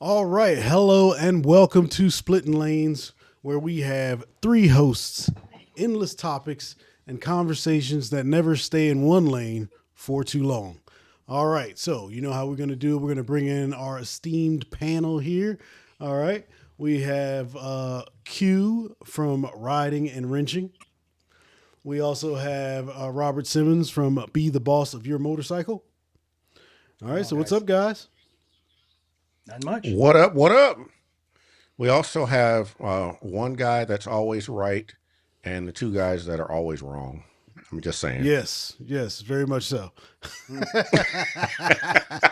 All right. Hello and welcome to Splitting Lanes, where we have three hosts, endless topics, and conversations that never stay in one lane for too long. All right. So, you know how we're going to do it. We're going to bring in our esteemed panel here. All right. We have Q from Riding and Wrenching. We also have Robert Simmons from Be the Boss of Your Motorcycle. All right. So, what's up, guys? Not much. What up? What up? We also have one guy that's always right and the two guys that are always wrong. I'm just saying. Yes, very much so.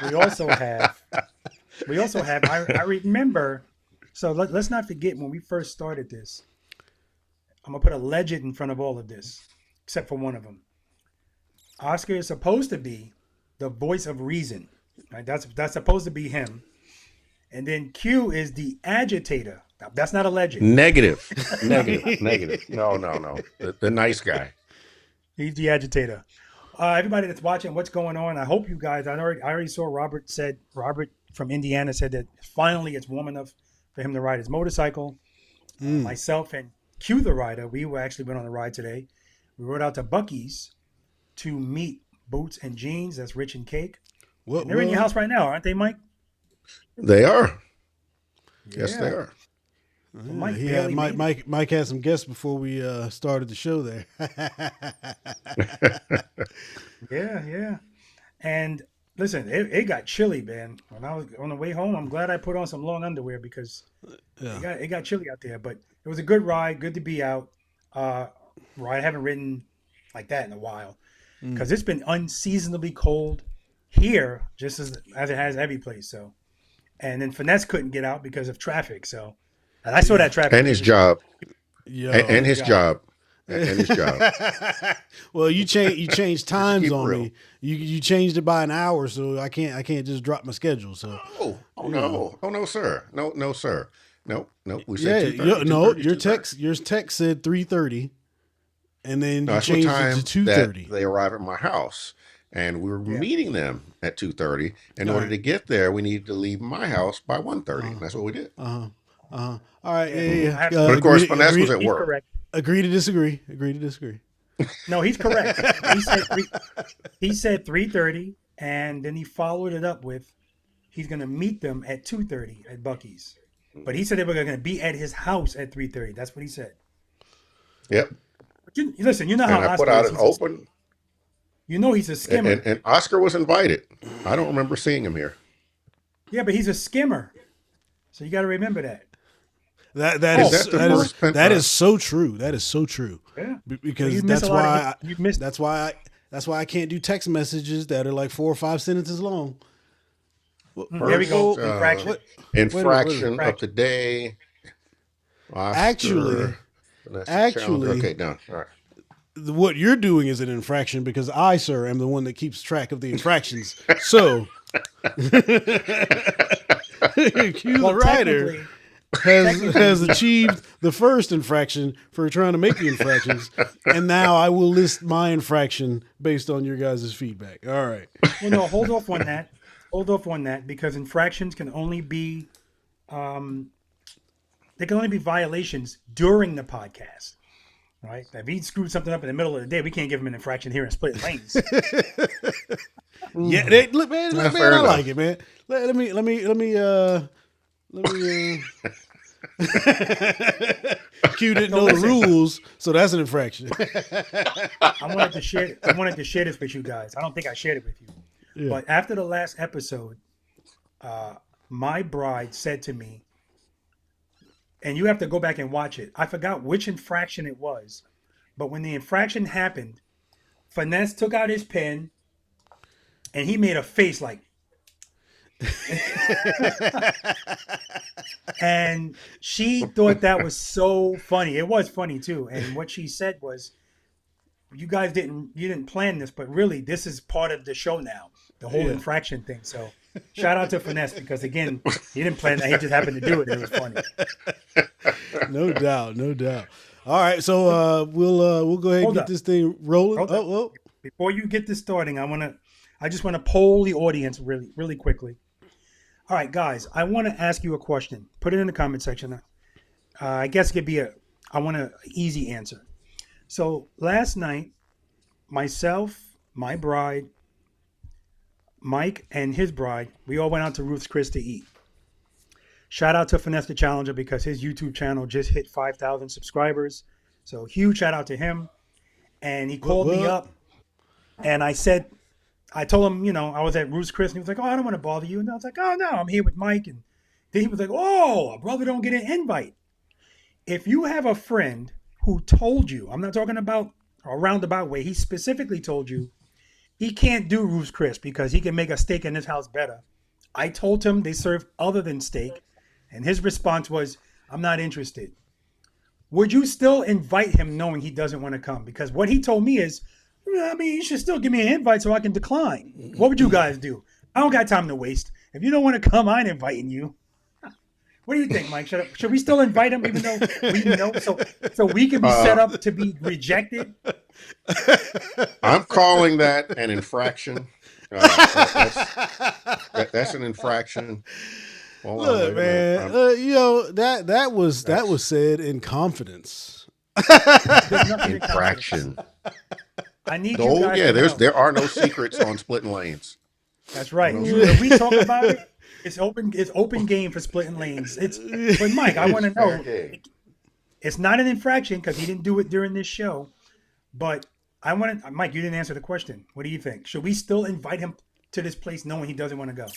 We also have. I remember. So let's not forget when we first started this. I'm gonna put a legend in front of all of this, except for one of them. Oscar is supposed to be the voice of reason, right? That's supposed to be him. And then Q is the agitator. Now, that's not a legend. Negative. No. The nice guy. He's the agitator. Everybody that's watching, what's going on? I hope you guys. I already saw Robert from Indiana said that finally it's warm enough for him to ride his motorcycle. Myself and Q the rider, we actually went on a ride today. We rode out to Buc-ee's to meet Boots and Jeans. That's Rich and Cake. And they're in your house right now, aren't they, Mike? They are. Yes, they are. Mike had some guests before we started the show there. Yeah. And listen, it got chilly, man. When I was on the way home, I'm glad I put on some long underwear because it got chilly out there. But it was a good ride. Good to be out. I haven't ridden like that in a while because it's been unseasonably cold here, just as it has every place. So. And then Finesse couldn't get out because of traffic. So, and I saw that traffic. And his job. And his job. Well, you changed times on me. You changed it by an hour, so I can't just drop my schedule. So. No, sir. No, sir. No. We said 2:30. No, your text said 3:30, and then you changed it to 2:30. They arrive at my house. And we were meeting them at 2:30. In order to get there, we needed to leave my house by 1:30. That's what we did. All right. Yeah. But of course, Finesse was at work. Correct. Agree to disagree. No, he's correct. He said 3:30, and then he followed it up with he's going to meet them at 2:30 at Buc-ee's. But he said they were going to be at his house at 3:30. That's what he said. Yep. But listen, you know how I put out an open. You know he's a skimmer. And Oscar was invited. I don't remember seeing him here. Yeah, but he's a skimmer. So you got to remember that. That is so true. That is so true. Yeah. Because that's why I can't do text messages that are like 4 or 5 sentences long. There we go. Infraction of the day. Oscar, actually. Okay, done. All right. What you're doing is an infraction because I, sir, am the one that keeps track of the infractions. So, Q the rider has achieved the first infraction for trying to make the infractions, and now I will list my infraction based on your guys' feedback. All right. Well, no, hold off on that. Because infractions can only be, violations during the podcast. Right. If he screwed something up in the middle of the day, we can't give him an infraction here in Split Lanes. Yeah, look, man, I like it, man. Let me. Q didn't know the rules, so that's an infraction. I wanted to share this with you guys. I don't think I shared it with you, but after the last episode, my bride said to me, and you have to go back and watch it. I forgot which infraction it was. But when the infraction happened, Finesse took out his pen and he made a face like. And she thought that was so funny. It was funny too. And what she said was, you didn't plan this, but really this is part of the show now. The whole infraction thing. So shout out to Finesse because again, he didn't plan that. He just happened to do it. It was funny. No doubt. All right, so we'll go ahead and get this thing rolling. Before you get this starting, I just want to poll the audience really quickly. All right, guys, I want to ask you a question. Put it in the comment section. I guess it could be I want an easy answer. So last night, myself, my bride, Mike, and his bride, we all went out to Ruth's Chris to eat. Shout out to Finesse the Challenger because his YouTube channel just hit 5,000 subscribers. So huge shout out to him. And he called me up, and I told him, I was at Ruth's Chris, and he was like, oh, I don't want to bother you. And I was like, oh, no, I'm here with Mike. And then he was like, oh, a brother don't get an invite. If you have a friend who told you, I'm not talking about a roundabout way, he specifically told you he can't do Ruth's Chris because he can make a steak in his house better. I told him they serve other than steak, and his response was, I'm not interested. Would you still invite him knowing he doesn't want to come? Because what he told me is, you should still give me an invite so I can decline. What would you guys do? I don't got time to waste. If you don't want to come, I ain't inviting you. What do you think, Mike? Should we still invite him even though we know so we can be set up to be rejected? I'm calling that an infraction. That's an infraction. Hold on, Look, man, that was said in confidence. Infraction. I need you guys to know. There are no secrets on Splitting Lanes. That's right. When we talk about it, it's open game for Splitting Lanes. But Mike, I want to know. It's not an infraction because he didn't do it during this show. But Mike, you didn't answer the question. What do you think? Should we still invite him to this place knowing he doesn't want to go?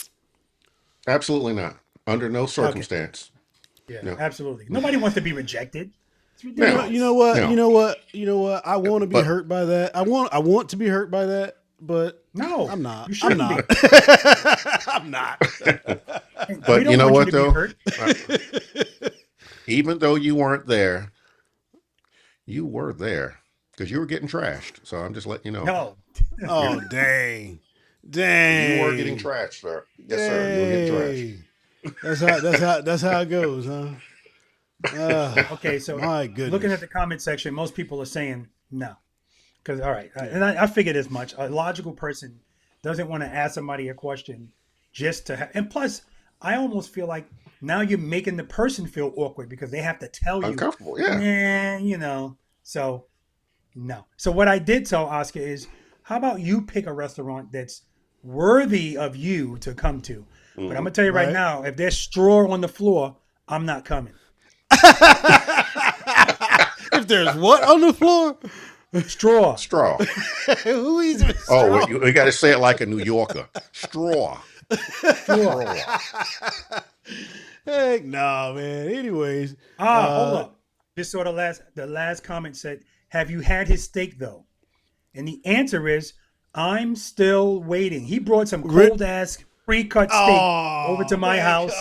Absolutely not. Under no circumstance. Okay. Yeah, no. Absolutely. Nobody wants to be rejected. It's ridiculous. You know what? I want to be hurt by that. I want to be hurt by that, but no, I'm not. I'm not. I'm not. But you know what though? Even though you weren't there, you were there because you were getting trashed. So I'm just letting you know. No. Oh, dang. You were getting trashed, sir. Yes, sir. You were getting trashed. That's how it goes, huh? Okay, so my goodness. Looking at the comment section, most people are saying no. Because, all right, and I figured as much. A logical person doesn't want to ask somebody a question just to have, and plus, I almost feel like now you're making the person feel awkward because they have to tell you. Uncomfortable, yeah. So, no. So what I did tell Oscar is, how about you pick a restaurant that's worthy of you to come to? But I'm going to tell you right now, if there's straw on the floor, I'm not coming. If there's what on the floor? Straw. Who is it? Oh, you got to say it like a New Yorker. Straw. Heck no, man. Anyways. Hold up. This sort of the last comment said, have you had his steak though? And the answer is, I'm still waiting. He brought some cold ass pre-cut steak over to my house.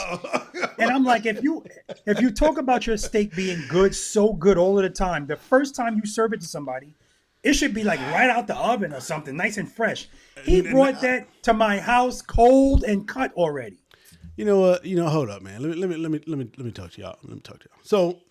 And I'm like, if you talk about your steak being good, so good all of the time, the first time you serve it to somebody, it should be like right out the oven or something, nice and fresh. He brought that to my house cold and cut already. You know what? Hold up, man. Let me talk to y'all. So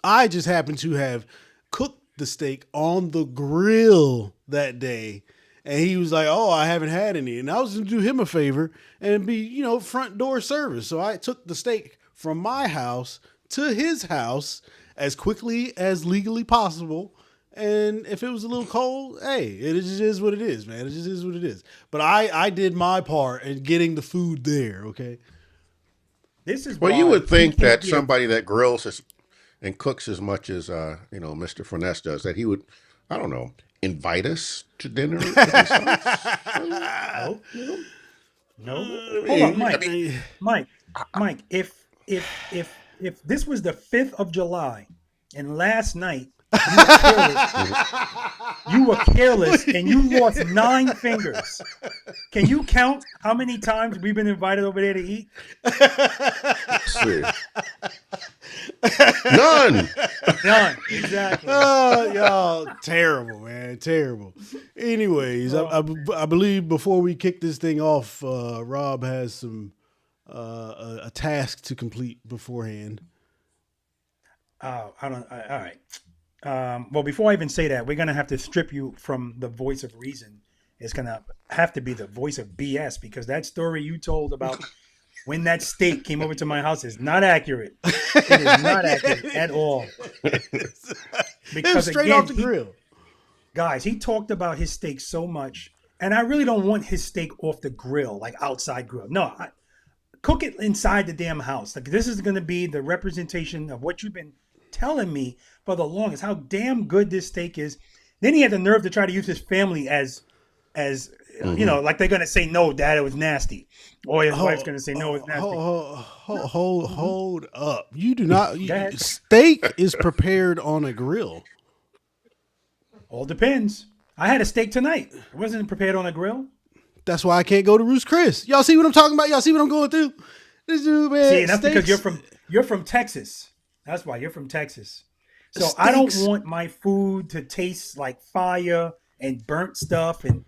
I just happened to have cooked the steak on the grill that day. And he was like, oh, I haven't had any. And I was going to do him a favor and be, front door service. So I took the steak from my house to his house as quickly as legally possible. And if it was a little cold, hey, it just is what it is, man. It just is what it is. But I did my part in getting the food there, okay? This is well, you would think that somebody that grills and cooks as much as, Mr. Finesse does, that he would, I don't know, invite us to dinner? No. Hold on, Mike. Mike, if this was the 5th of July and last night you were careless and you lost 9 fingers, can you count how many times we've been invited over there to eat? Let's see. None. Exactly. Y'all, terrible, man, terrible. Anyways, I believe before we kick this thing off, Rob has some a task to complete beforehand. All right. Well, before I even say that, we're gonna have to strip you from the voice of reason. It's gonna have to be the voice of BS because that story you told about when that steak came over to my house is not accurate. It is not accurate at all. It Because was straight again, off the grill. guys, he talked about his steak so much, and I really don't want his steak off the grill, like outside grill. No, cook it inside the damn house. Like this is going to be the representation of what you've been telling me for the longest. How damn good this steak is. Then he had the nerve to try to use his family as you know, like they're going to say no, Dad, it was nasty, or his wife's going to say no, it's nasty. Hold up. You do not. Go ahead. Steak is prepared on a grill. All depends. I had a steak tonight. It wasn't prepared on a grill. That's why I can't go to Ruth's Chris. Y'all see what I'm talking about? Y'all see what I'm going through? This dude, man. See, and that's because steaks- you're from Texas. That's why you're from Texas. So Steaks- I don't want my food to taste like fire and burnt stuff, and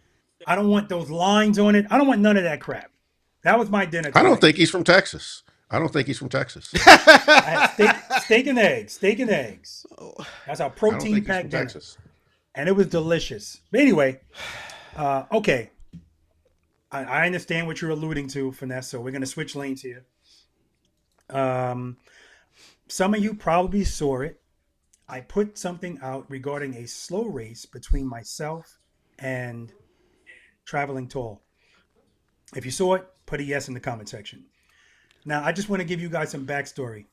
I don't want those lines on it. I don't want none of that crap. That was my dinner. I don't tonight. think he's from Texas. I don't think he's from Texas. I had steak and eggs. Steak and eggs. That's our I don't protein think he's from packed dinner, Texas. and it was delicious. But anyway, okay. I understand what you're alluding to, Finesse. So we're gonna switch lanes here. Some of you probably saw it. I put something out regarding a slow race between myself and Traveling Tall. If you saw it, put a yes in the comment section. Now, I just want to give you guys some backstory.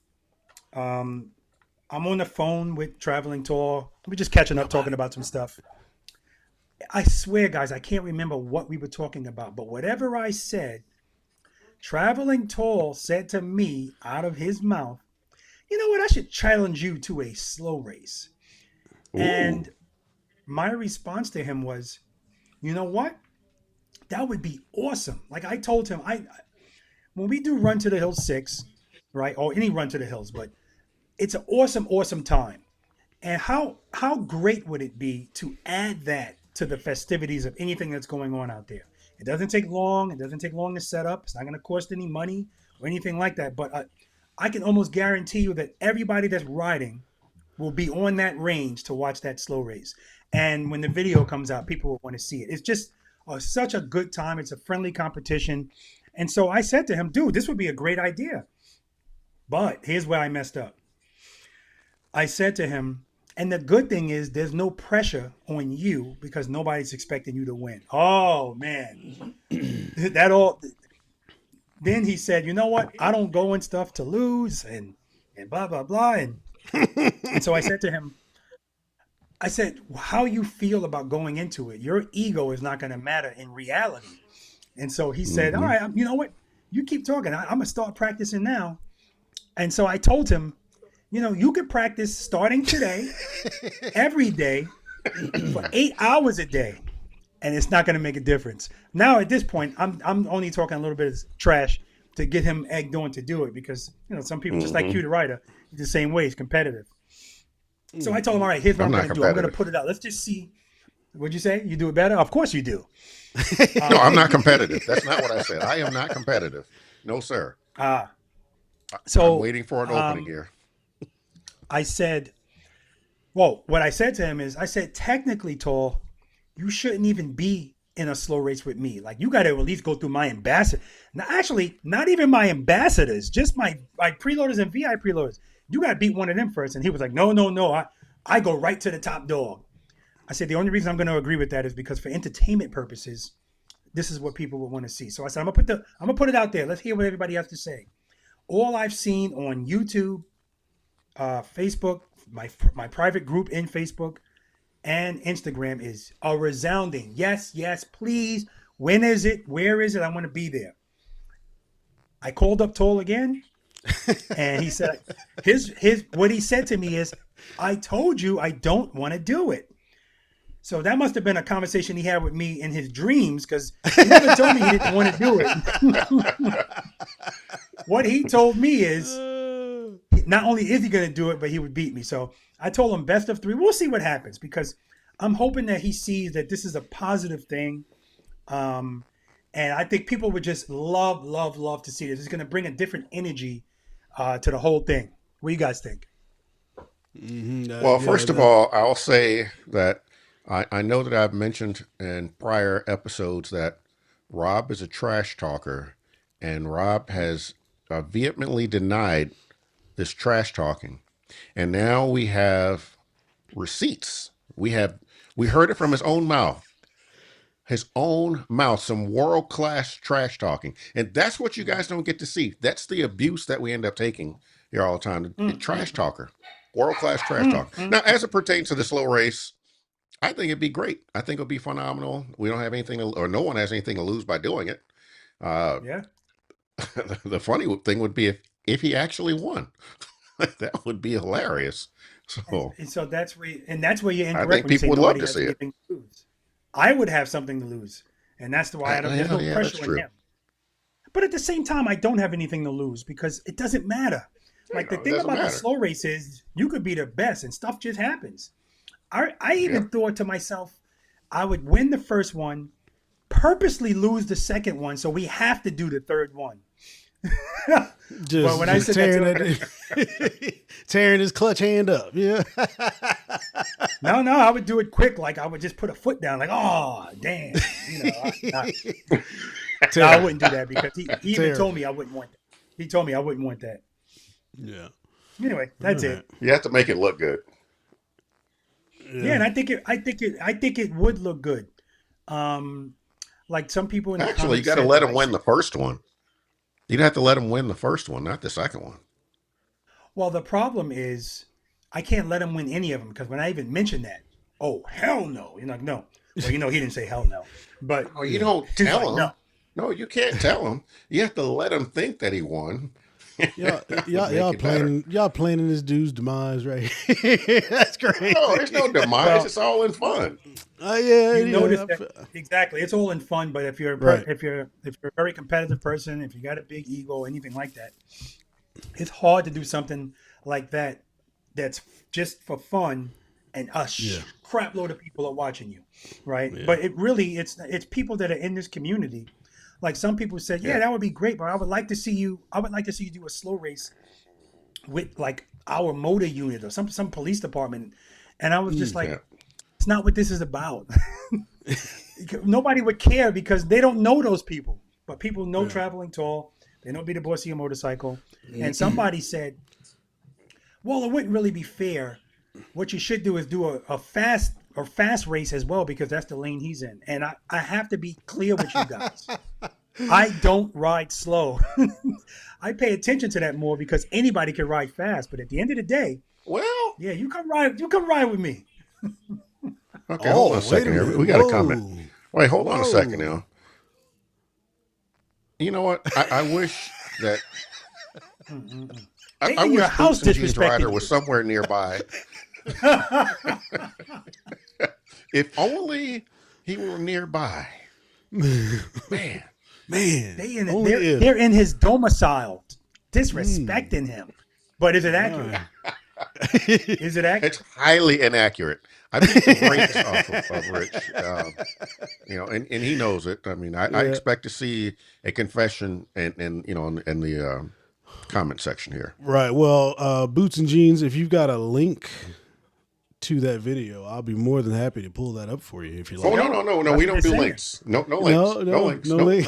I'm on the phone with Traveling Tall. We're just catching up, talking about some stuff. I swear, guys, I can't remember what we were talking about, but whatever I said, Traveling Tall said to me out of his mouth, you know what, I should challenge you to a slow race. Ooh. And my response to him was, you know what? That would be awesome. Like I told him, when we do Run to the Hills 6, right, or any Run to the Hills, but it's an awesome, awesome time. And how great would it be to add that to the festivities of anything that's going on out there? It doesn't take long. It doesn't take long to set up. It's not going to cost any money or anything like that. But I can almost guarantee you that everybody that's riding will be on that range to watch that slow race. And when the video comes out, people will want to see it. It's just such a good time. It's a friendly competition. And so I said to him, dude, this would be a great idea. But here's where I messed up. I said to him, and the good thing is there's no pressure on you because nobody's expecting you to win. Oh, man. That all. Then he said, you know what? I don't go in stuff to lose and blah, blah, blah. And so I said to him, I said, how you feel about going into it? Your ego is not going to matter in reality. And so he said, all right, you know what? You keep talking. I'm going to start practicing now. And so I told him, you know, you could practice starting today, every day, for 8 hours a day, and it's not going to make a difference. Now, at this point, I'm only talking a little bit of trash to get him egged on to do it because, you know, some people, just like Q the Rider, the same way, he's competitive. So I told him, all right, here's what I'm going to do. I'm going to put it out. Let's just see. What'd you say? You do it better? Of course you do. No, I'm not competitive. That's not what I said. I am not competitive. No, sir. So I'm waiting for an opening here. I said, well, what I said to him is, I said, technically, Tall, you shouldn't even be in a slow race with me. Like, you got to at least go through my ambassador. Now, actually, not even my ambassadors, just my preloaders and VI preloaders. You got to beat one of them first. And he was like, no. I go right to the top dog. I said, the only reason I'm going to agree with that is because for entertainment purposes, this is what people would want to see. So I said, I'm going to put it out there. Let's hear what everybody has to say. All I've seen on YouTube, Facebook, my private group in Facebook and Instagram is a resounding yes, please. When is it? Where is it? I want to be there. I called up Toll again, and he said his what he said to me is, I told you I don't want to do it. So that must have been a conversation he had with me in his dreams because he never told me he didn't want to do it. What he told me is, not only is he going to do it, but he would beat me. So I told him best of 3. We'll see what happens because I'm hoping that he sees that this is a positive thing. And I think people would just love to see this. It's going to bring a different energy to the whole thing. What do you guys think? Well, first of all, I'll say that I know that I've mentioned in prior episodes that Rob is a trash talker and Rob has vehemently denied this trash talking. And now we have receipts. We heard it from his own mouth. His own mouth, some world class trash talking. And that's what you guys don't get to see. That's the abuse that we end up taking here all the time. The trash talker. World class trash talker. Now, as it pertains to the slow race, I think it'd be great. I think it'll be phenomenal. We don't have anything, or no one has anything to lose by doing it. Yeah. The funny thing would be if he actually won. That would be hilarious. So, And so that's where you're I incorrect think when you say people would love nobody to has see it. anything to lose. I would have something to lose, and that's why I don't. There's no Yeah, pressure that's on true. him. But at the same time, I don't have anything to lose because it doesn't matter. Like the It thing doesn't about the matter. slow race is you could be the best, and stuff just happens. I even thought to myself, I would win the first one, purposely lose the second one, so we have to do the third one. Just, when I just said that tearing, to tearing his clutch hand up. Yeah. No, I would do it quick. Like I would just put a foot down, like, oh, damn. No, I wouldn't do that because he even told me I wouldn't want that. He told me I wouldn't want that. Yeah. Anyway, that's it. You have to make it look good. Yeah, and I think it would look good. Like some people in the Actually, you comments got to said let that him I win said- the first one. You'd have to let him win the first one, not the second one. Well, the problem is I can't let him win any of them because when I even mention that, oh hell no, you're like no. Well, he didn't say hell no, but Oh, you don't he's tell like, him. no. No, you can't tell him. You have to let him think that he won. Y'all it better. planning this dude's demise right here. That's crazy. No, there's no demise. Well- It's all in fun. Yeah, You yeah, notice I that exactly. It's all in fun, but if you're Right. if you're a very competitive person, if you got a big ego, anything like that, it's hard to do something like that. That's just for fun, and crap load of people are watching you, right? Yeah. But it's people that are in this community. Like some people said, yeah, that would be great, but I would like to see you do a slow race with like our motor unit or some police department, and I was just like. Yeah. It's not what this is about. Nobody would care because they don't know those people. But people know traveling tall. They know be the boss of your motorcycle. And somebody said, well, it wouldn't really be fair. What you should do is do a fast race as well because that's the lane he's in. And I have to be clear with you guys. I don't ride slow. I pay attention to that more because anybody can ride fast. But at the end of the day, Well, yeah, you come ride with me. okay, hold on a second here. We got a comment. Whoa. Wait, hold on a Whoa. second now. You know what? I wish that They I in your wish house Boots and Jeans disrespecting Rider you. was somewhere nearby. If only he were nearby. Man. Man. They're in his domicile, disrespecting him. But is it accurate? Is it accurate? It's highly inaccurate. I think the brakes off of Rich, and he knows it. I mean, I expect to see a confession in the comment section here. Right. Well, Boots and Jeans, if you've got a link to that video, I'll be more than happy to pull that up for you if you like. Oh no, we don't do saying. links. No links. No links. No Nope. link.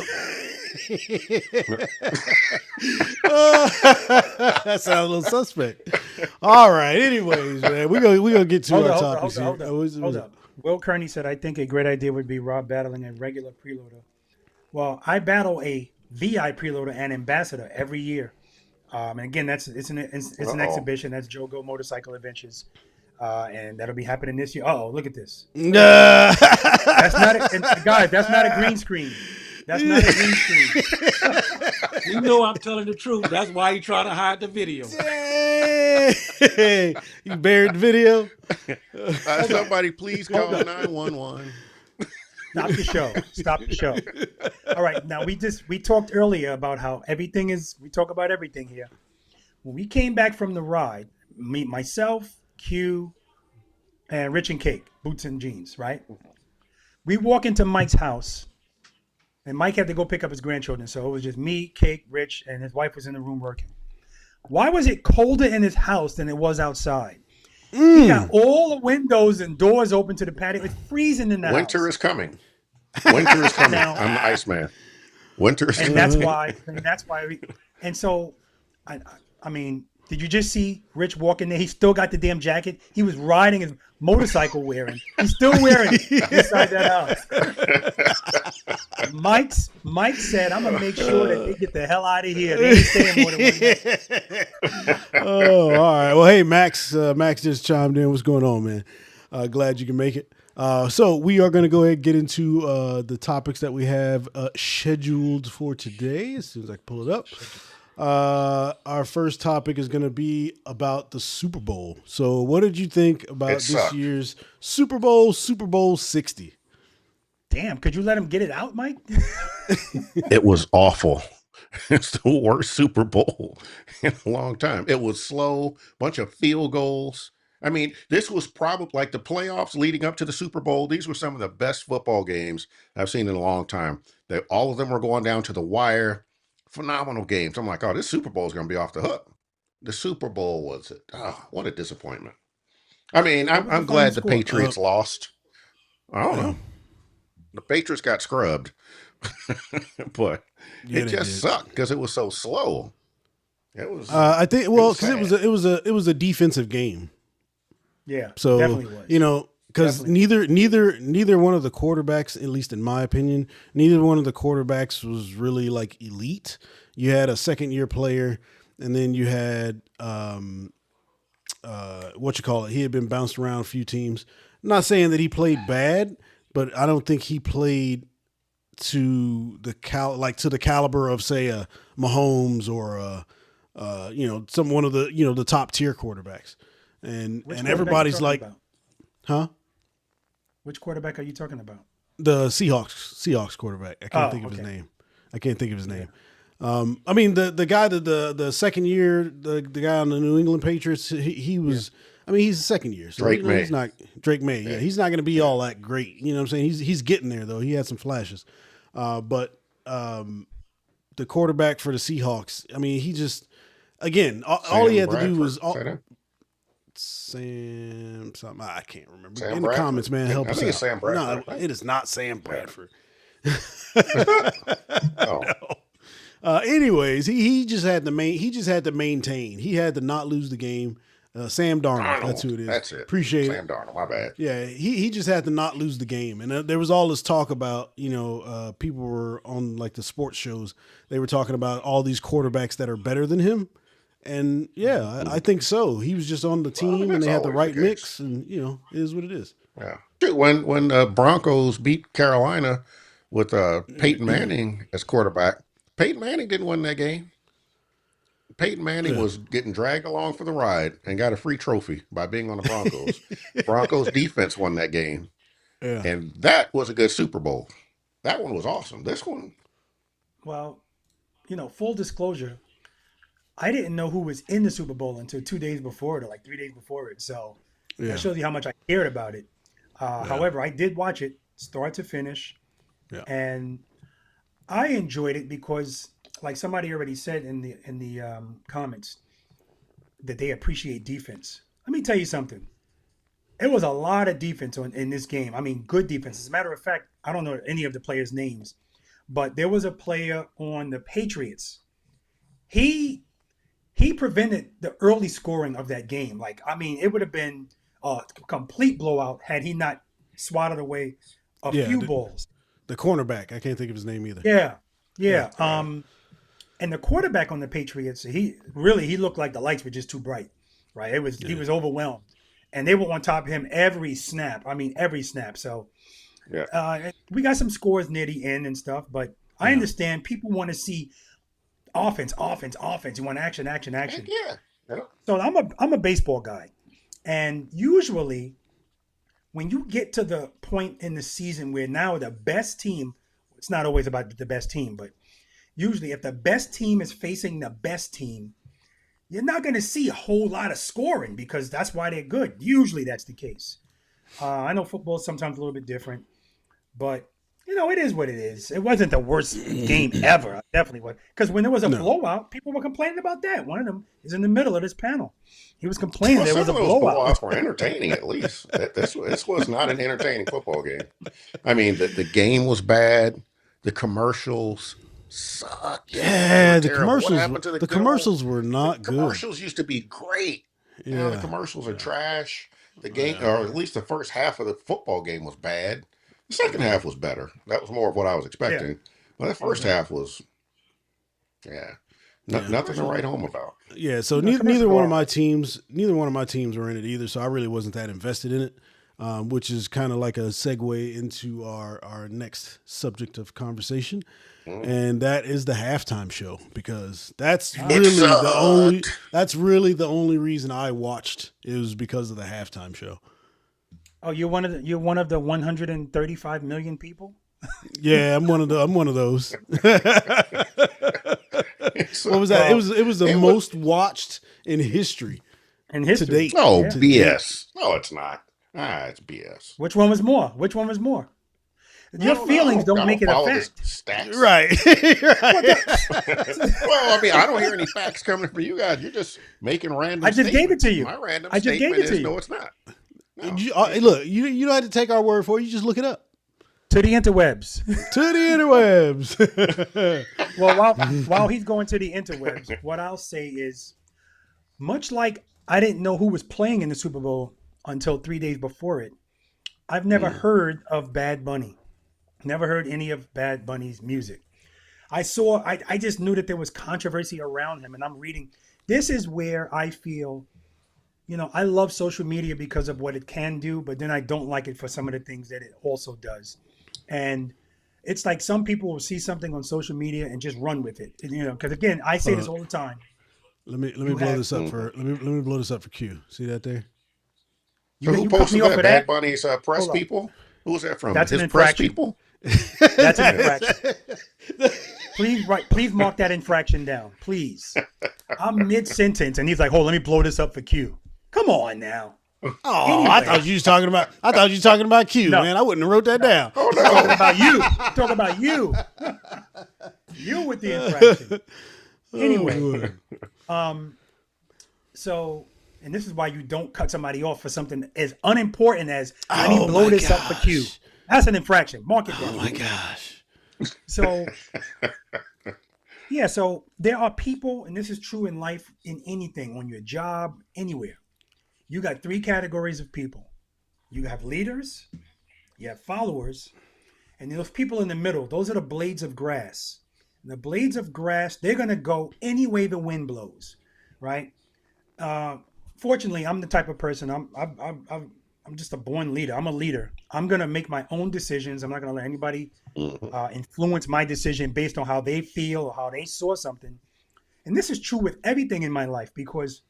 That sounds a little suspect. All right. Anyways, man, we gonna get to our topics here. Hold up. Will Kearney said, I think a great idea would be Rob battling a regular preloader. Well, I battle a VI preloader and ambassador every year. And again, it's an exhibition. That's Jogo Motorcycle Adventures. And that'll be happening this year. Oh, look at this. That's not guys, that's not a green screen. That's not a green screen. You know I'm telling the truth. That's why you try to hide the video. Hey, you buried the video. Somebody please call 911. Stop the show. All right. Now we talked earlier about how we talk about everything here. When we came back from the ride, myself, Q, and Rich and Cake, Boots and Jeans, right? We walk into Mike's house, and Mike had to go pick up his grandchildren. So it was just me, Cake, Rich, and his wife was in the room working. Why was it colder in his house than it was outside? He got all the windows and doors open to the patio. It's freezing in the house. Winter is coming. Winter is coming. Now- I'm the Iceman. Winters. and that's why. And so, I mean, did you just see Rich walk in there? He still got the damn jacket. He was riding his motorcycle wearing. He's still wearing it inside that house. Mike said, "I'm gonna make sure that they get the hell out of here. They ain't staying more than 1 day." Oh, all right. Well, hey, Max just chimed in. What's going on, man? Glad you can make it. So we are going to go ahead and get into the topics that we have scheduled for today as soon as I can pull it up. Our first topic is going to be about the Super Bowl. So what did you think about this year's Super Bowl 60? Damn, could you let him get it out, Mike? It was awful. It's the worst Super Bowl in a long time. It was slow, bunch of field goals. I mean, this was probably like the playoffs leading up to the Super Bowl. These were some of the best football games I've seen in a long time. All of them were going down to the wire. Phenomenal games. I'm like, oh, this Super Bowl is going to be off the hook. The Super Bowl was it? Oh, what a disappointment. I mean, I'm glad the Patriots lost. I don't know. The Patriots got scrubbed, but it just sucked because it was so slow. It was. I think because it was a defensive game. Yeah, so definitely was. Because neither one of the quarterbacks, at least in my opinion, neither one of the quarterbacks was really like elite. You had a second-year player, and then you had he had been bounced around a few teams. I'm not saying that he played bad, but I don't think he played to the caliber of, say, a Mahomes or one of the top tier quarterbacks. And everybody's like, huh? Which quarterback are you talking about? The Seahawks quarterback. I can't think of his name. I mean the guy that the second year, the guy on the New England Patriots, he was. Yeah. I mean, he's the second year, so Drake May. He's not Drake May. Yeah, he's not going to be all that great. You know what I'm saying? He's getting there though. He had some flashes, but the quarterback for the Seahawks. I mean, he just all he had to do was Sam something. I can't remember. Sam in Bradford? The comments, man, help us out. It's Sam Bradford. No, it is not Sam Bradford. Oh. No. Anyways, he just had to maintain. He had to not lose the game. Sam Darnold, that's who it is. That's it. Appreciate Sam Darnold, my bad. Yeah, he just had to not lose the game. And there was all this talk about, people were on like the sports shows. They were talking about all these quarterbacks that are better than him. And yeah, I think so. He was just on the team, and they had the right mix, and it is what it is. Yeah. When Broncos beat Carolina with Peyton Manning as quarterback, Peyton Manning didn't win that game. Peyton Manning was getting dragged along for the ride and got a free trophy by being on the Broncos. Broncos defense won that game, and that was a good Super Bowl. That one was awesome. This one, well, full disclosure. I didn't know who was in the Super Bowl until 2 days before it, or like 3 days before it. So that shows you how much I cared about it. However, I did watch it start to finish, and I enjoyed it because, like somebody already said in the comments, that they appreciate defense. Let me tell you something. It was a lot of defense in this game. I mean, good defense. As a matter of fact, I don't know any of the players' names, but there was a player on the Patriots. He prevented the early scoring of that game. Like, I mean, it would have been a complete blowout had he not swatted away a few balls. The cornerback, I can't think of his name either. Yeah. And the quarterback on the Patriots, he looked like the lights were just too bright, right? He was overwhelmed, and they were on top of him every snap. I mean, every snap. So, we got some scores near the end and stuff, but I understand people want to see offense. You want action. Yeah. So I'm a baseball guy, and usually when you get to the point in the season where now the best team, it's not always about the best team, but usually if the best team is facing the best team, you're not going to see a whole lot of scoring because that's why they're good. Usually that's the case. I know football is sometimes a little bit different, but it is what it is. It wasn't the worst game ever. It definitely was. Because when there was a blowout, people were complaining about that. One of them is in the middle of this panel. He was complaining there was a blowout. Blowouts were entertaining, at least. This was not an entertaining football game. I mean, the game was bad. The commercials sucked. Yeah, the Terrible. What commercials. happened to The good commercials old- were not good. Commercials used to be great. Now the Yeah, commercials are trash. The game, or at least the first half of the football game, was bad. The second half was better. That was more of what I was Yeah. expecting. But the first half was, yeah, Yeah. nothing to write home about. yeah. So No, neither one of my commercials teams were in it either. So I really wasn't that invested in it. Which is kind of like a segue into our next subject of conversation, and that is the halftime show, because that's really the only reason I watched. It was because of the halftime show. Oh, you're one of the 135 million people. Yeah, I'm one of those. What was that? It was the most watched in history In to history. date. No, Yeah. BS. No, it's not. It's BS. Which one was more? Your feelings don't make it a follow fact. the stats. Right. Well, I mean, I don't hear any facts coming from you guys. You're just making random. I just gave it to you. My random I just statement gave it to is you. no, it's not. No. Look, you don't have to take our word for it. You just look it up. To the interwebs. To the interwebs. Well, while he's going to the interwebs, what I'll say is, much like I didn't know who was playing in the Super Bowl until 3 days before it, I've never heard of Bad Bunny. Never heard any of Bad Bunny's music. I just knew that there was controversy around him, and I'm reading. This is where I feel, I love social media because of what it can do, but then I don't like it for some of the things that it also does. And it's like some people will see something on social media and just run with it, because again, I say this all the time. Let me blow this up for let me blow this up for Q. See that there? So who you cut posted me off that? for Bad that? Bunny's press Hold on. people? Who was that from? That's His an press infraction. people? That's an infraction. Please mark that infraction down, please. I'm mid-sentence, and he's like, "Oh, let me blow this up for Q." Come on now. Oh, Anyway. I thought you was talking about Q, No. man. I wouldn't have wrote that down. Oh, Talking no. about you. Talking about you. You with the infraction. Anyway, so, and this is why you don't cut somebody off for something as unimportant as let me blow this up for Q. That's an infraction. Mark it down. Oh my gosh. So, yeah, so there are people, and this is true in life, in anything, on your job, anywhere. You got three categories of people. You have leaders, you have followers, and those people in the middle, those are the blades of grass. And the blades of grass, they're going to go any way the wind blows, right? Fortunately, I'm the type of person, I'm just a born leader. I'm a leader. I'm going to make my own decisions. I'm not going to let anybody influence my decision based on how they feel or how they saw something. And this is true with everything in my life, because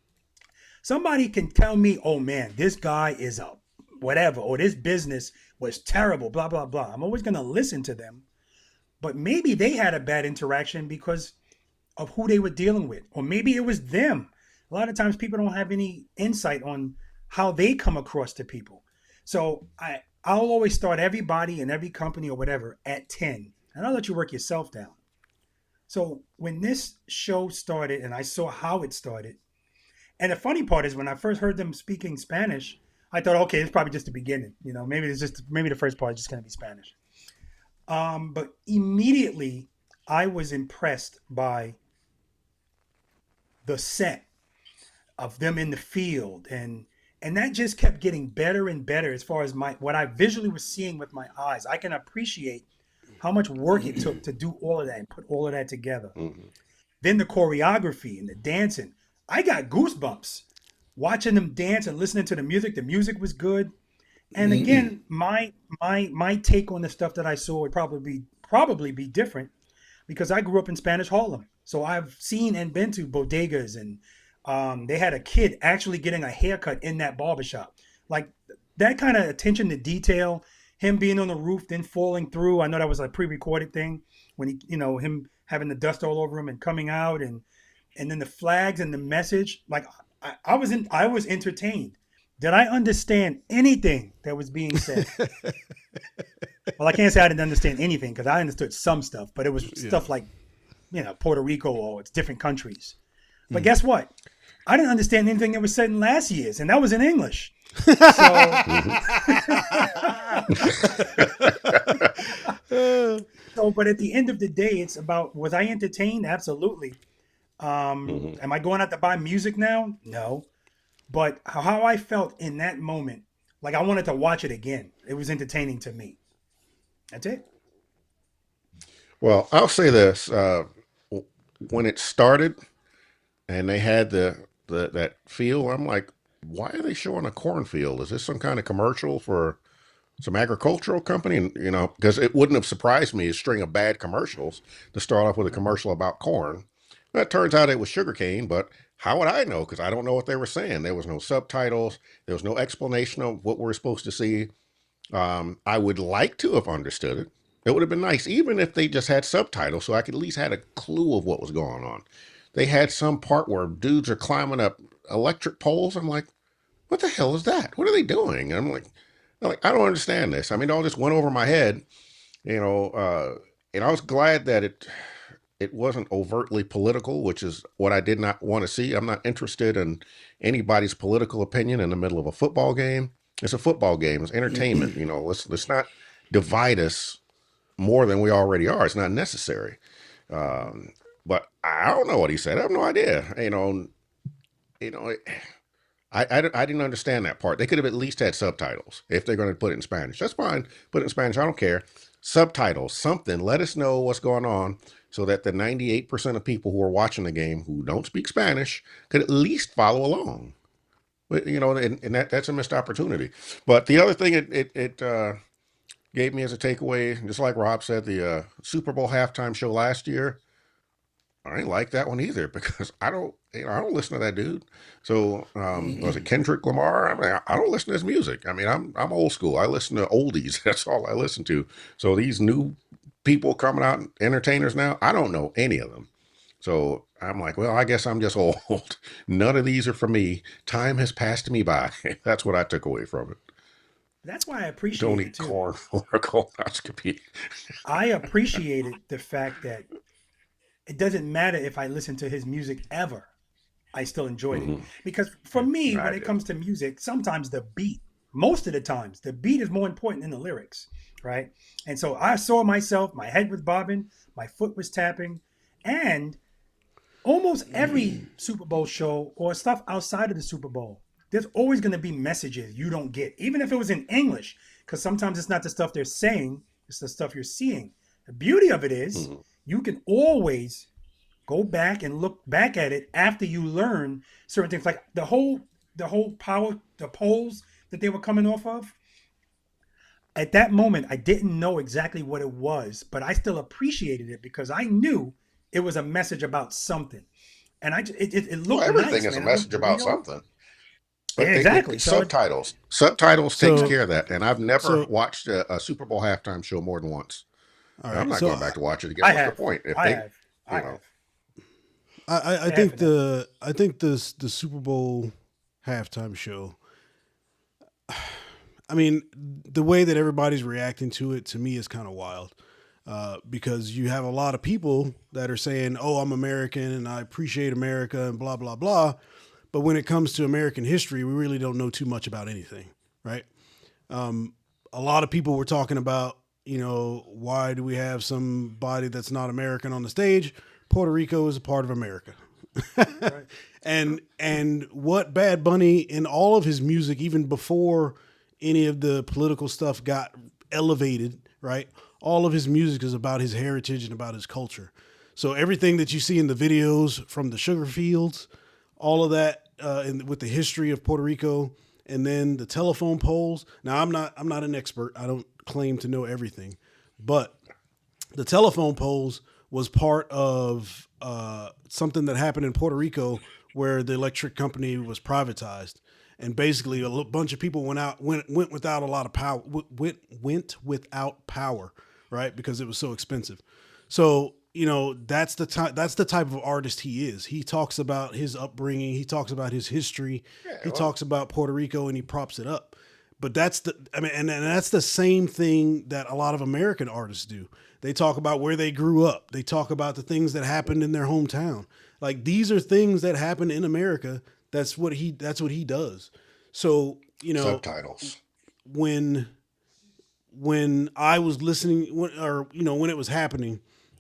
somebody can tell me, oh man, this guy is a whatever, or this business was terrible, blah, blah, blah. I'm always going to listen to them. But maybe they had a bad interaction because of who they were dealing with. Or maybe it was them. A lot of times people don't have any insight on how they come across to people. So I'll always start everybody in every company or whatever at 10. And I'll let you work yourself down. So when this show started and I saw how it started, and the funny part is when I first heard them speaking Spanish, I thought, okay, it's probably just the beginning. Maybe the first part is just going to be Spanish. But immediately I was impressed by the set of them in the field, and that just kept getting better and better as far as what I visually was seeing with my eyes. I can appreciate how much work it took to do all of that and put all of that together. Mm-hmm. Then the choreography and the dancing. I got goosebumps watching them dance and listening to the music. The music was good. And again, my take on the stuff that I saw would probably be different, because I grew up in Spanish Harlem. So I've seen and been to bodegas, and they had a kid actually getting a haircut in that barbershop. Like that kind of attention to detail, him being on the roof, then falling through. I know that was a pre-recorded thing when him having the dust all over him and coming out, and then the flags and the message. Like I was entertained. Did I understand anything that was being said? Well, I can't say I didn't understand anything, because I understood some stuff, but it was stuff like, Puerto Rico, or it's different countries. But guess what? I didn't understand anything that was said in last year's, and that was in English. So So, but at the end of the day, it's about, was I entertained? Absolutely. Hmm. Am I going out to buy music now? No. But how I felt in that moment, like I wanted to watch it again. It was entertaining to me. That's it. Well, I'll say this: when it started and they had the that field, I'm like, why are they showing a cornfield? Is this some kind of commercial for some agricultural company? And because it wouldn't have surprised me a string of bad commercials to start off with a commercial about corn. That turns out it was sugarcane, but how would I know? Because I don't know what they were saying. There was no subtitles. There was no explanation of what we're supposed to see. I would like to have understood it. It would have been nice, even if they just had subtitles, so I could at least had a clue of what was going on. They had some part where dudes are climbing up electric poles. I'm like, what the hell is that? What are they doing? And I'm like, I don't understand this. I mean, it all just went over my head, you know. And I was glad that it wasn't overtly political, which is what I did not want to see. I'm not interested in anybody's political opinion in the middle of a football game. It's a football game. It's entertainment. Let's not divide us more than we already are. It's not necessary. But I don't know what he said. I have no idea. You know. I didn't understand that part. They could have at least had subtitles if they're going to put it in Spanish. That's fine. Put it in Spanish. I don't care. Subtitles, something. Let us know what's going on so that the 98% of people who are watching the game who don't speak Spanish could at least follow along. But, and that's a missed opportunity. But the other thing it gave me as a takeaway, just like Rob said, the Super Bowl halftime show last year, I ain't like that one either because I don't listen to that dude. So was it Kendrick Lamar? I mean, I don't listen to his music. I mean, I'm old school. I listen to oldies. That's all I listen to. So these new people coming out, entertainers now, I don't know any of them. So I'm like, well, I guess I'm just old. None of these are for me. Time has passed me by. That's what I took away from it. That's why I appreciate Don't it eat too. corn or a colonoscopy. I appreciated the fact that it doesn't matter if I listen to his music ever. I still enjoyed it. Hmm. Because for me, I when it did. comes to music, sometimes the beat, most of the times, the beat is more important than the lyrics, right? And so I saw myself, my head was bobbing, my foot was tapping, and almost every Super Bowl show or stuff outside of the Super Bowl, there's always going to be messages you don't get, even if it was in English, because sometimes it's not the stuff they're saying, it's the stuff you're seeing. The beauty of it is Hmm. you can always go back and look back at it after you learn certain things, like the whole power, the poles that they were coming off of. At that moment, I didn't know exactly what it was, but I still appreciated it because I knew it was a message about something, and it Well, looked everything nice, is a man. It looked message about real. something. Yeah, But exactly. So subtitles takes So care of that. And I've never so watched a Super Bowl halftime show more than once. all And I'm right. not So going back to watch it again. I What's the have, point? If I they, have, I you know, have, I I have think for that. the Super Bowl halftime show. I mean, the way that everybody's reacting to it to me is kind of wild. Because you have a lot of people that are saying, "Oh, I'm American and I appreciate America and blah blah blah," but when it comes to American history, we really don't know too much about anything, right? A lot of people were talking about, why do we have somebody that's not American on the stage? Puerto Rico is a part of America. Right. and what Bad Bunny in all of his music, even before any of the political stuff got elevated, right? All of his music is about his heritage and about his culture. So everything that you see in the videos from the sugar fields, all of that, with the history of Puerto Rico, and then the telephone poles. Now I'm not an expert. I don't claim to know everything, but the telephone poles was part of something that happened in Puerto Rico where the electric company was privatized, and basically bunch of people went without a lot of power, went without power, right? Because it was so expensive. So that's the type of artist he is. He talks about his upbringing, he talks about his history, yeah, he well, talks about Puerto Rico, and he props it up. But and that's the same thing that a lot of American artists do. They talk about where they grew up. They talk about the things that happened in their hometown. Like these are things that happen in America. That's what he does. So, subtitles. when when I was listening, when it was happening,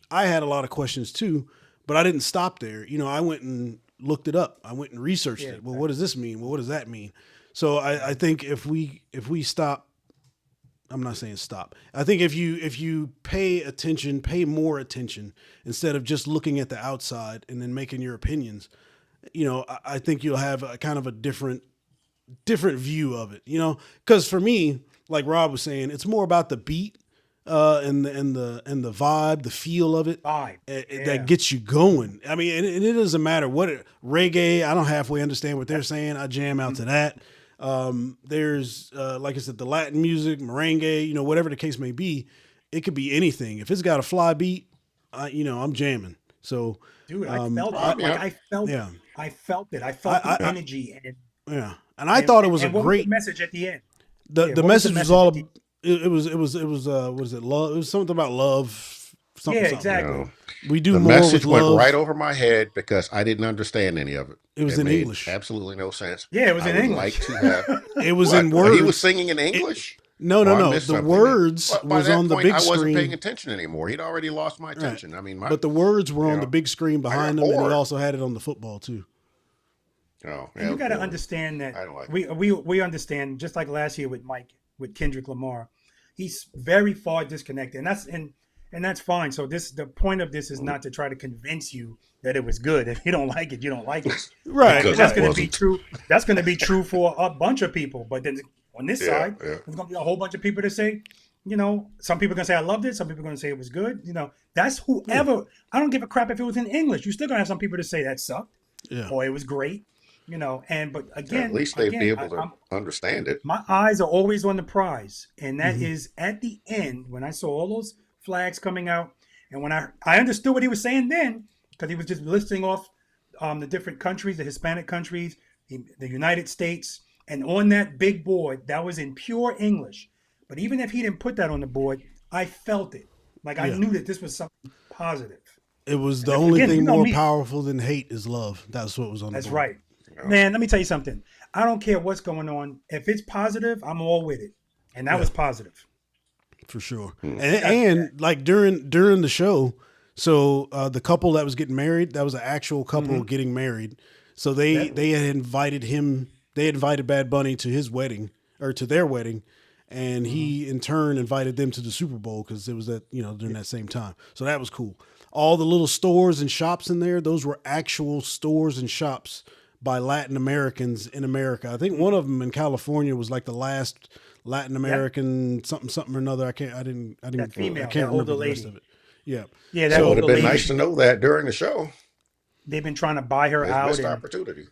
I had a lot of questions too, but I didn't stop there. I went and looked it up. I went and researched it. Well, what does this mean? Well, what does that mean? So I think if we stop, I'm not saying stop. I think if you pay more attention instead of just looking at the outside and then making your opinions, I think you'll have a kind of a different view of it. Because for me, like Rob was saying, it's more about the beat and the vibe, the feel of it that gets you going. I mean, and it doesn't matter reggae. I don't halfway understand what they're saying. I jam out to that. There's like I said, the Latin music, merengue, whatever the case may be. It could be anything. If it's got a fly beat, I'm jamming. So, dude, I felt it. I felt it. I felt the energy and I thought it was a great message at the end. The message was all. It was what is it? Love. It was something about love. Something. Exactly. We do the more message with went love. right over my head because I didn't understand any of it. It was in made English. Absolutely no sense. Yeah, it was in English. Like to have, it was in words. He was singing in English. No. The words was on the big screen. I wasn't paying attention anymore. He'd already lost my attention. Right. I mean, but the words were on the big screen behind him, and he also had it on the football too. Oh, you got to understand that we understand, just like last year with Kendrick Lamar, he's very far disconnected, and that's fine. So the point of this is not to try to convince you that it was good. If you don't like it, you don't like it. Right. That's going to be true. That's going to be true for a bunch of people. But then on this side, there's going to be a whole bunch of people that say, some people are going to say I loved it. Some people are going to say it was good. That's whoever. Yeah. I don't give a crap if it was in English. You're still going to have some people to say that sucked or it was great. But again, at least they'd be able to understand it. My eyes are always on the prize, and that is at the end when I saw all those flags coming out, and when I understood what he was saying then, because he was just listing off the different countries, the Hispanic countries, the United States, and on that big board that was in pure English. But even if he didn't put that on the board, I felt it. Like I knew that this was something positive. It was the only thing more powerful than hate is love. That's what was on the board. That's right. Man, let me tell you something. I don't care what's going on. If it's positive, I'm all with it. And that was positive. For sure. And like during the show, so the couple that was getting married, that was an actual couple getting married. So they had invited him, they invited Bad Bunny to his wedding or to their wedding. And he in turn invited them to the Super Bowl because it was during that same time. So that was cool. All the little stores and shops in there, those were actual stores and shops by Latin Americans in America. I think one of them in California was like the last Latin American something or another. I can't remember the rest of it. Yeah. Yeah, that would have been nice to know that during the show. They've been trying to buy her out. Missed opportunity.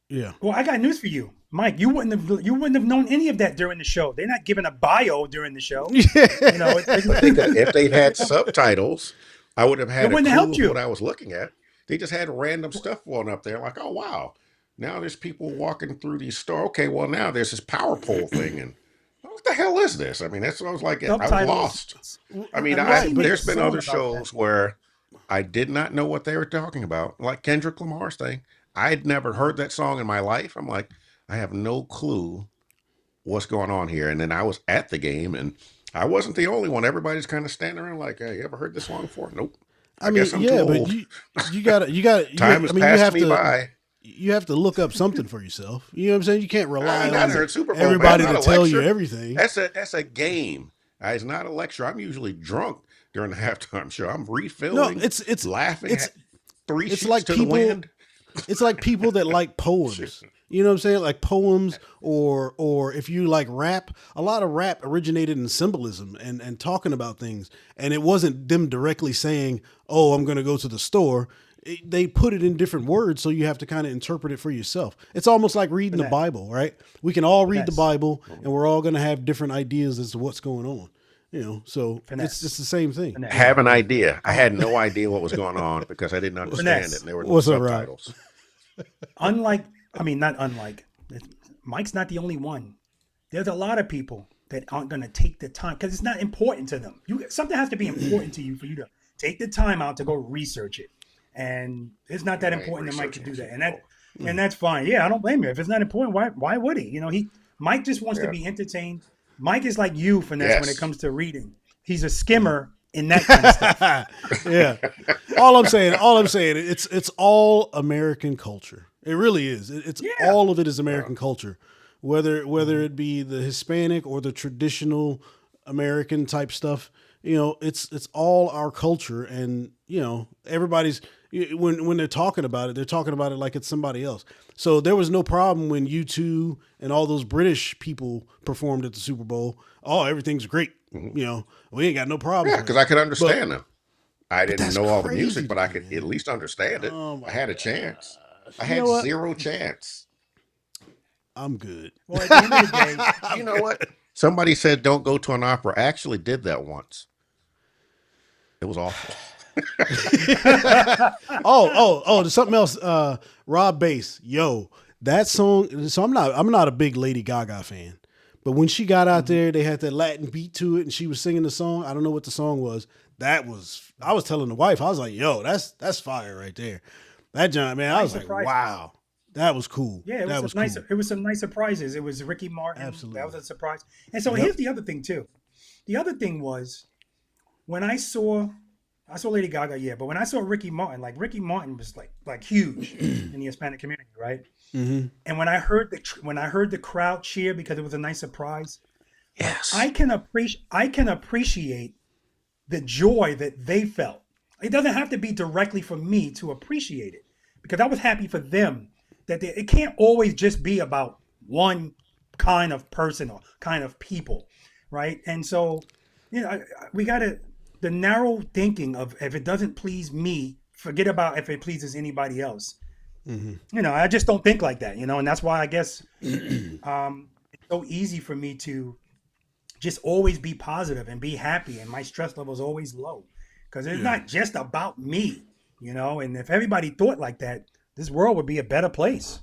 Yeah. Well, I got news for you, Mike. You wouldn't have known any of that during the show. They're not giving a bio during the show. If they had subtitles, I would have had a clue what I was looking at. They just had random stuff going up there, like, oh wow. Now there's people walking through these stores. Okay, well now there's this power pole thing, and what the hell is this? I mean, that's what I was like. I was lost. I mean, there's been other shows where I did not know what they were talking about, like Kendrick Lamar's thing. I had never heard that song in my life. I'm like, I have no clue what's going on here. And then I was at the game, and I wasn't the only one. Everybody's kind of standing around like, hey, you ever heard this song before? Nope. I guess I'm too old. But you got Time has passed me by. You have to look up something for yourself. You know what I'm saying? You can't rely on Superbowl, everybody to tell you everything. That's a game. It's not a lecture. I'm usually drunk during the halftime show. I'm refilling. No, it's laughing. It's at three it's sheets like to people. The wind. It's like people that like poems. You know what I'm saying? Like poems, or if you like rap. A lot of rap originated in symbolism and talking about things, and it wasn't them directly saying, "Oh, I'm going to go to the store." They put it in different words, so you have to kind of interpret it for yourself. It's almost like reading the Bible, right? We can all read the Bible, and we're all going to have different ideas as to what's going on. So it's just the same thing. Have an idea. I had no idea what was going on because I didn't understand it. And there were no subtitles. Not unlike. Mike's not the only one. There's a lot of people that aren't going to take the time because it's not important to them. Something has to be important to you for you to take the time out to go research it. And it's not that important that Mike can do that. And that's fine. Yeah, I don't blame you. If it's not important, why would he? Mike just wants to be entertained. Mike is like you, Finesse, when Yes. it comes to reading. He's a skimmer in that kind of stuff. Yeah. All I'm saying, it's all American culture. It really is. It's Yeah. all of it is American culture, whether it be the Hispanic or the traditional American type stuff. You know, it's all our culture, and you know, everybody's when they're talking about it, they're talking about it like it's somebody else. So there was no problem when U2 and all those British people performed at the Super Bowl. Oh, everything's great. You know, we ain't got no problem. Yeah, because I could understand them. I didn't that's know all the crazy music, but I to could me, at least understand it. Oh, my I had a chance. I You had know what? zero chance. I'm good. Well, at the end of the day, You know what? Somebody said don't go to an opera. I actually did that once. It was awful. There's something else. Rob Bass, yo, that song. So I'm not a big Lady Gaga fan, but when she got out there, they had that Latin beat to it, and she was singing the song. I don't know what the song was. I was telling the wife, I was like, yo, that's fire right there. That John, man, I was like, surprise. wow, that was cool. yeah, that was nice. cool. It was some nice surprises. It was Ricky Martin. Absolutely. That was a surprise. And so Yep. here's the other thing too. The other thing was when I saw Lady Gaga, yeah, but when I saw Ricky Martin, like Ricky Martin was like huge in the Hispanic community, right? Mm-hmm. And when I heard the crowd cheer because it was a nice surprise, Yes. I can appreciate the joy that they felt. It doesn't have to be directly for me to appreciate it, because I was happy for them that it can't always just be about one kind of person or kind of people, right? And so, you know, we got to the narrow thinking of if it doesn't please me, forget about if it pleases anybody else. Mm-hmm. You know, I just don't think like that, you know, and that's why I guess it's so easy for me to just always be positive and be happy, and my stress level is always low because it's not just about me, you know. And if everybody thought like that, this world would be a better place.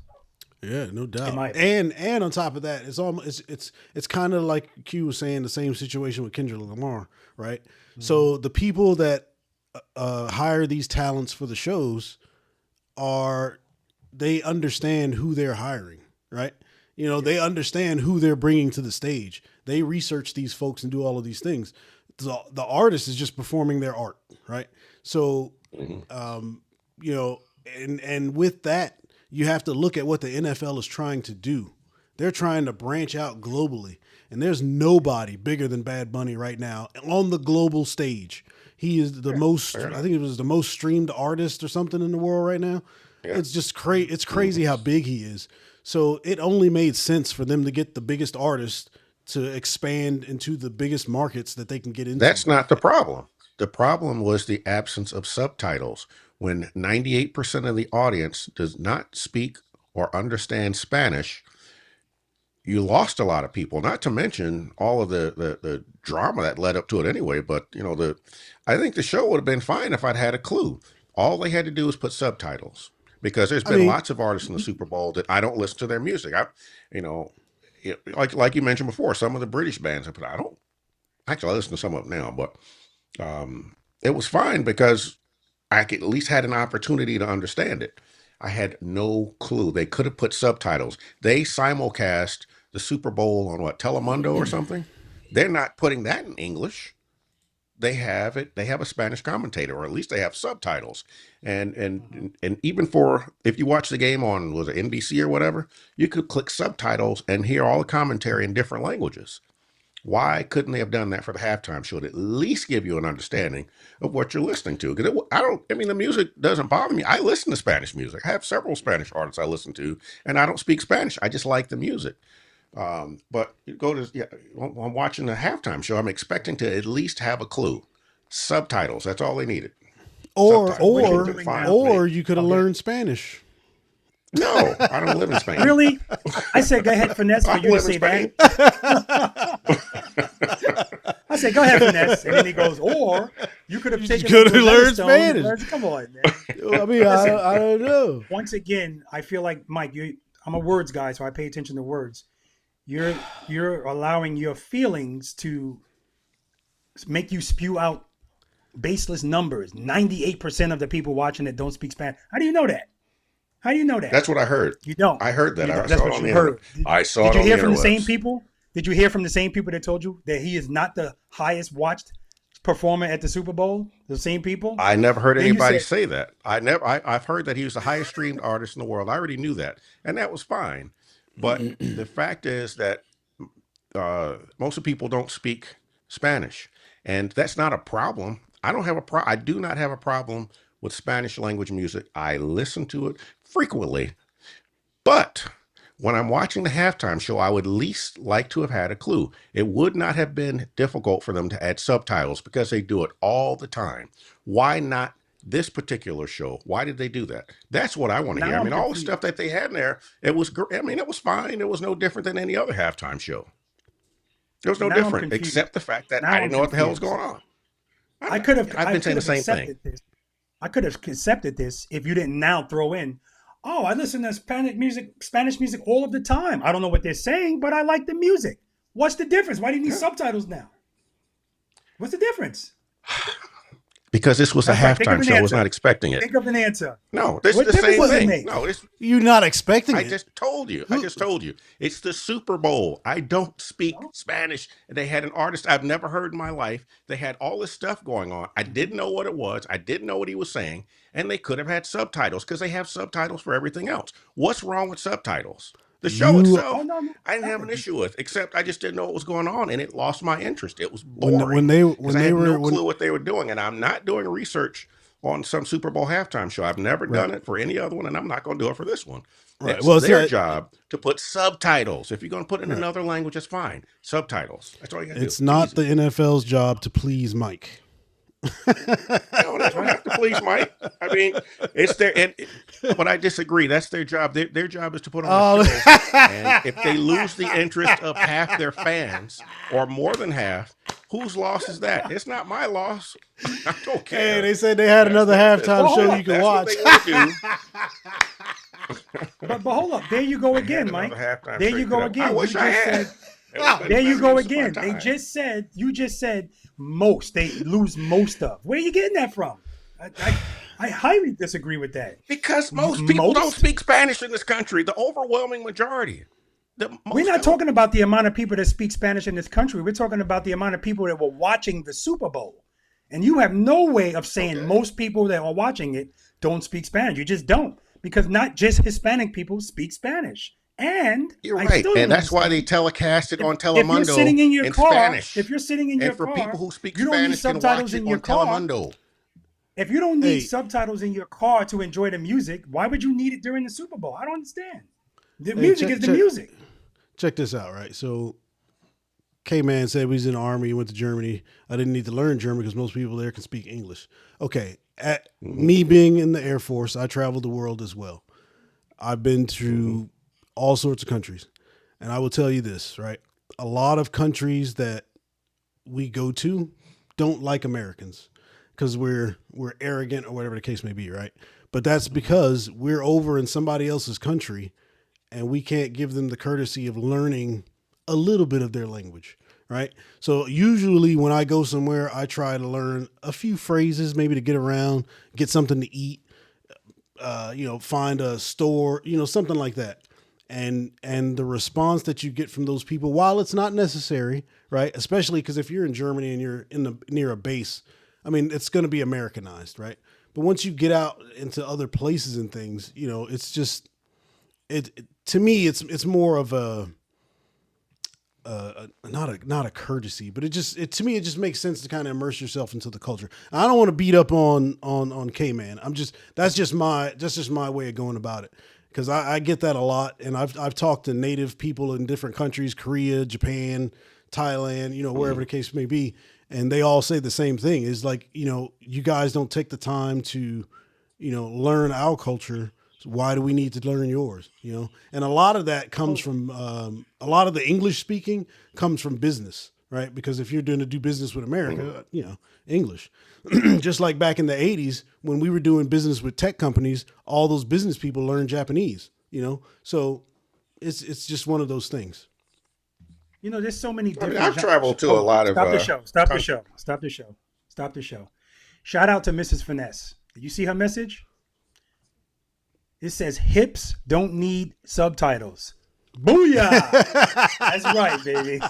Yeah, no doubt. my- And on top of that, it's almost it's kind of like Q was saying, the same situation with Kendrick Lamar, right? Mm-hmm. So the people that hire these talents for the shows they understand who they're hiring, right? You know, they understand who they're bringing to the stage. They research these folks and do all of these things. The artist is just performing their art, right? So, you know, and with that, you have to look at what the NFL is trying to do. They're trying to branch out globally, and there's nobody bigger than Bad Bunny right now on the global stage. He is the most, I think it was the most streamed artist or something in the world right now. Yeah. It's just crazy. It's crazy how big he is. So it only made sense for them to get the biggest artist to expand into the biggest markets that they can get into. That's not the problem. The problem was the absence of subtitles. When 98% of the audience does not speak or understand Spanish, you lost a lot of people, not to mention all of the drama that led up to it anyway. But, you know, I think the show would have been fine if I'd had a clue. All they had to do was put subtitles, because there's been lots of artists in the Super Bowl that I don't listen to their music. Like you mentioned before, some of the British bands I listen to some of them now, but it was fine because I at least had an opportunity to understand it. I had no clue. They could have put subtitles. They simulcast the Super Bowl on Telemundo or something. They're not putting that in English. They have it. They have a Spanish commentator, or at least they have subtitles. And even for, if you watch the game on, was it NBC or whatever, you could click subtitles and hear all the commentary in different languages. Why couldn't they have done that for the halftime show to at least give you an understanding of what you're listening to? Because the music doesn't bother me. I listen to Spanish music. I have several Spanish artists I listen to, and I don't speak Spanish. I just like the music. But I'm watching the halftime show. I'm expecting to at least have a clue. Subtitles. That's all they needed. Or Subtitles. you could have learned Spanish. No, I don't live in Spain. Really? I said, go ahead, Finesse, for I you to live in say Spain. that. I said, go ahead, Finesse. And then he goes, or you could have taken could have a little learned Stone and Spanish. learned- Come on, man. I mean, I don't know. Once again, I feel like, Mike, I'm a words guy, so I pay attention to words. You're allowing your feelings to make you spew out baseless numbers. 98% of the people watching it don't speak Spanish. How do you know that? How do you know that? That's what I heard. You don't. I heard that. I That's saw what it on you the heard. internet. I saw Did it you on hear the from the same interwebs. people? Did you hear from the same people that told you that he is not the highest watched performer at the Super Bowl? The same people? I never heard Then you anybody said, say that. I've heard that he was the highest streamed artist in the world. I already knew that, and that was fine. But the fact is that most of the people don't speak Spanish, and that's not a problem. I do not have a problem with Spanish language music. I listen to it frequently, but when I'm watching the halftime show, I would least like to have had a clue. It would not have been difficult for them to add subtitles because they do it all the time. Why not this particular show? Why did they do that? That's what I want to hear. now I I'm mean, all the confused. stuff that they had in there, it was great. I mean, it was fine. It was no different than any other halftime show. It was no Now I'm different, confused. except the fact that Now I I'm didn't know what the hell was confused. going on. I've I've been saying the same thing. I could have accepted this if you didn't now throw in, oh, I listen to Spanish music all of the time. I don't know what they're saying, but I like the music. What's the difference? Why do you need subtitles now? What's the difference? Because this was a That's right. Think of halftime an show. I was answer. not expecting it. Think of an answer. No, this is What the difference same does it thing. make? No, this You're not expecting I it. just told you. I just told you. It's the Super Bowl. I don't speak Spanish. They had an artist I've never heard in my life. They had all this stuff going on. I didn't know what it was. I didn't know what he was saying. And they could have had subtitles because they have subtitles for everything else. What's wrong with subtitles? The show You- itself, Oh, no, I didn't have an issue with, except I just didn't know what was going on, and it lost my interest. It was When boring. they 'cause when I they had were no when, clue what they were doing, and I'm not doing research on some Super Bowl halftime show. I've never done it for any other one, and I'm not going to do it for this one. Right. It's Well, it's their not- job to put subtitles. If you're going to put it in Right. another language, that's fine. Subtitles. That's all you got to do. it's not Easy. the NFL's job to please Mike. No, they don't have to please Mike. I mean, it's their. But I disagree. That's their job. Their job is to put on a show. And if they lose the interest of half their fans, or more than half, whose loss is that? It's not my loss. I don't care. Hey, they said they had another halftime Well, hold show on. you can That's watch. what they want to do. But hold up. There you go again, Another Mike. halftime There show you could go have- again. I wish You I just had. said- It would've been There you the go best use of my again. time. You just said most. They lose most of. Where are you getting that from? I highly disagree with that. Because most people don't speak Spanish in this country. The overwhelming majority. We're not talking about the amount of people that speak Spanish in this country. We're talking about the amount of people that were watching the Super Bowl. And you have no way of saying most people that are watching it don't speak Spanish. You just don't. Because not just Hispanic people speak Spanish. And You're I right. still don't And that's why understand. they telecast it on If Telemundo you're sitting in your car, Spanish. if you're sitting in your And for car, people who speak you don't need Spanish can watch subtitles it in on your car. Telemundo. If you don't need Hey. subtitles in your car to enjoy the music, why would you need it during the Super Bowl? I don't understand. The music is the music. Check this out, right? So, K-Man said he's in the army, he went to Germany. I didn't need to learn German because most people there can speak English. Okay, me being in the Air Force, I traveled the world as well. I've been to all sorts of countries. And I will tell you this, right? A lot of countries that we go to don't like Americans because we're arrogant or whatever the case may be, right? But that's because we're over in somebody else's country and we can't give them the courtesy of learning a little bit of their language, right? So usually when I go somewhere, I try to learn a few phrases, maybe to get around, get something to eat, find a store, something like that. And the response that you get from those people, while it's not necessary, right? Especially because if you're in Germany and you're near a base, I mean, it's going to be Americanized, right? But once you get out into other places and things, it's just to me, it's more of not a courtesy, but to me, it just makes sense to kind of immerse yourself into the culture. I don't want to beat up on K-Man. That's just my way of going about it. Because I get that a lot, and I've talked to native people in different countries, Korea, Japan, Thailand, wherever the case may be, and they all say the same thing. Is like, you guys don't take the time to, learn our culture. So why do we need to learn yours? And a lot of that comes from a lot of the English speaking comes from business, right? Because if you're doing to do business with America, English. Just like back in the 80s when we were doing business with tech companies, all those business people learned Japanese, So it's just one of those things. There's so many different. I've traveled to a lot of. Stop the show. Shout out to Mrs. Finesse. Did you see her message? It says hips don't need subtitles. Booyah! That's right, baby.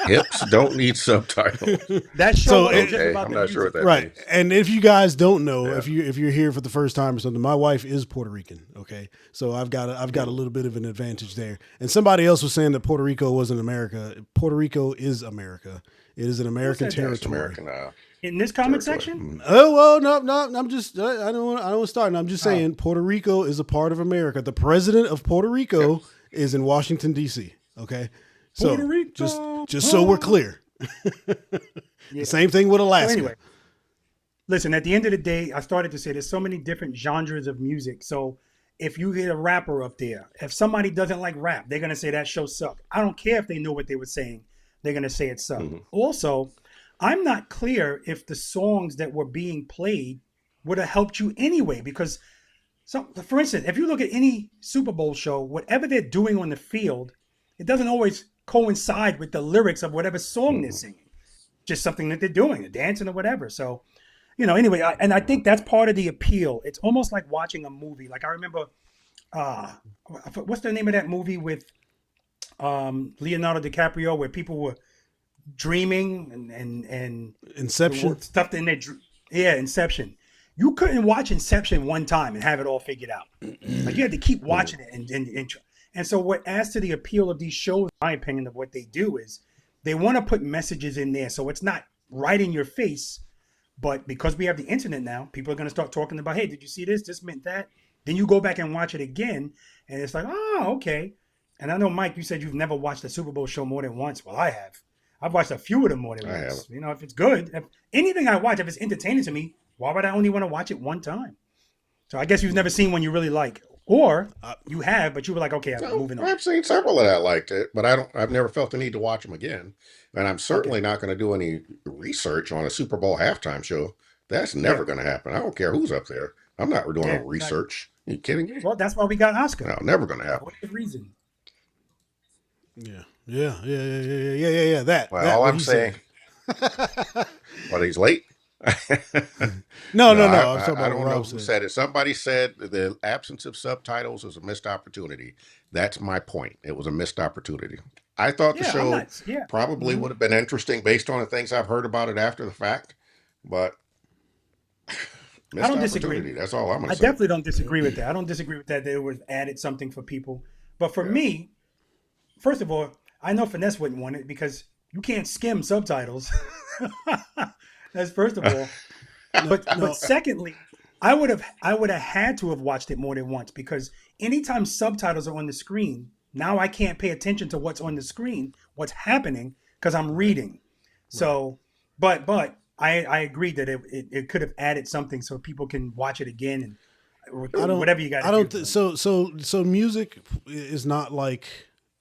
Hips don't need subtitles. That show So wasn't it- just Okay, about I'm the not sure music. what that Right. means. And if you guys don't know, Yeah. if you're here for the first time or something, my wife is Puerto Rican. Okay. So I've got a little bit of an advantage there. And somebody else was saying that Puerto Rico wasn't America. Puerto Rico is America. It is an American said that? It's territory. American In this comment territory. section? Oh well, no. I'm just I don't want to start. I'm just saying Puerto Rico is a part of America. The president of Puerto Rico is in Washington D.C. Okay, so Puerto Rico. just so we're clear. The same thing with Alaska. So anyway, listen, at the end of the day, I started to say there's so many different genres of music. So if you hit a rapper up there, if somebody doesn't like rap, they're going to say that show sucked. I don't care if they know what they were saying. They're going to say it sucked. Also, I'm not clear if the songs that were being played would have helped you anyway, because for instance, if you look at any Super Bowl show, whatever they're doing on the field, it doesn't always coincide with the lyrics of whatever song they're singing. Just something that they're doing, they're dancing or whatever. So, anyway, I think that's part of the appeal. It's almost like watching a movie. Like I remember, what's the name of that movie with Leonardo DiCaprio, where people were dreaming and Inception. stuff in their Inception. You couldn't watch Inception one time and have it all figured out. Like you had to keep watching it and so what adds to the appeal of these shows, in my opinion, of what they do is they want to put messages in there, so it's not right in your face. But because we have the internet now, people are going to start talking about, hey, did you see this? This meant that. Then you go back and watch it again, and it's like, oh, okay. And I know, Mike, you said you've never watched a Super Bowl show more than once. Well, I have. I've watched a few of them more than once. If it's good, if anything I watch, if it's entertaining to me, why would I only want to watch it one time? So I guess you've never seen one you really like. Or you have, but you were like, okay, I'm moving on. I've seen several that I liked it, but I've never felt the need to watch them again. And I'm certainly not going to do any research on a Super Bowl halftime show. That's never going to happen. I don't care who's up there. I'm not doing no research. Are you kidding me? Well, that's why we got Oscar. No, never going to happen. What's the reason? Yeah. That. Well, that all what I'm he saying, what, he's late? No. I'm talking I about don't what know Rob who said. said it. Somebody said the absence of subtitles is a missed opportunity. That's my point. It was a missed opportunity. I thought the show probably would have been interesting based on the things I've heard about it after the fact, but missed I don't disagree. opportunity. That's all I'm going I to say. definitely don't disagree with that. I don't disagree with that. They would have added something for people. But for me, first of all, I know Finesse wouldn't want it because you can't skim subtitles. That's first of all. But secondly, I would have had to have watched it more than once, because anytime subtitles are on the screen, now I can't pay attention to what's on the screen, what's happening, because I'm reading. So, but I agree that it could have added something so people can watch it again and whatever you got. I don't. So music is not like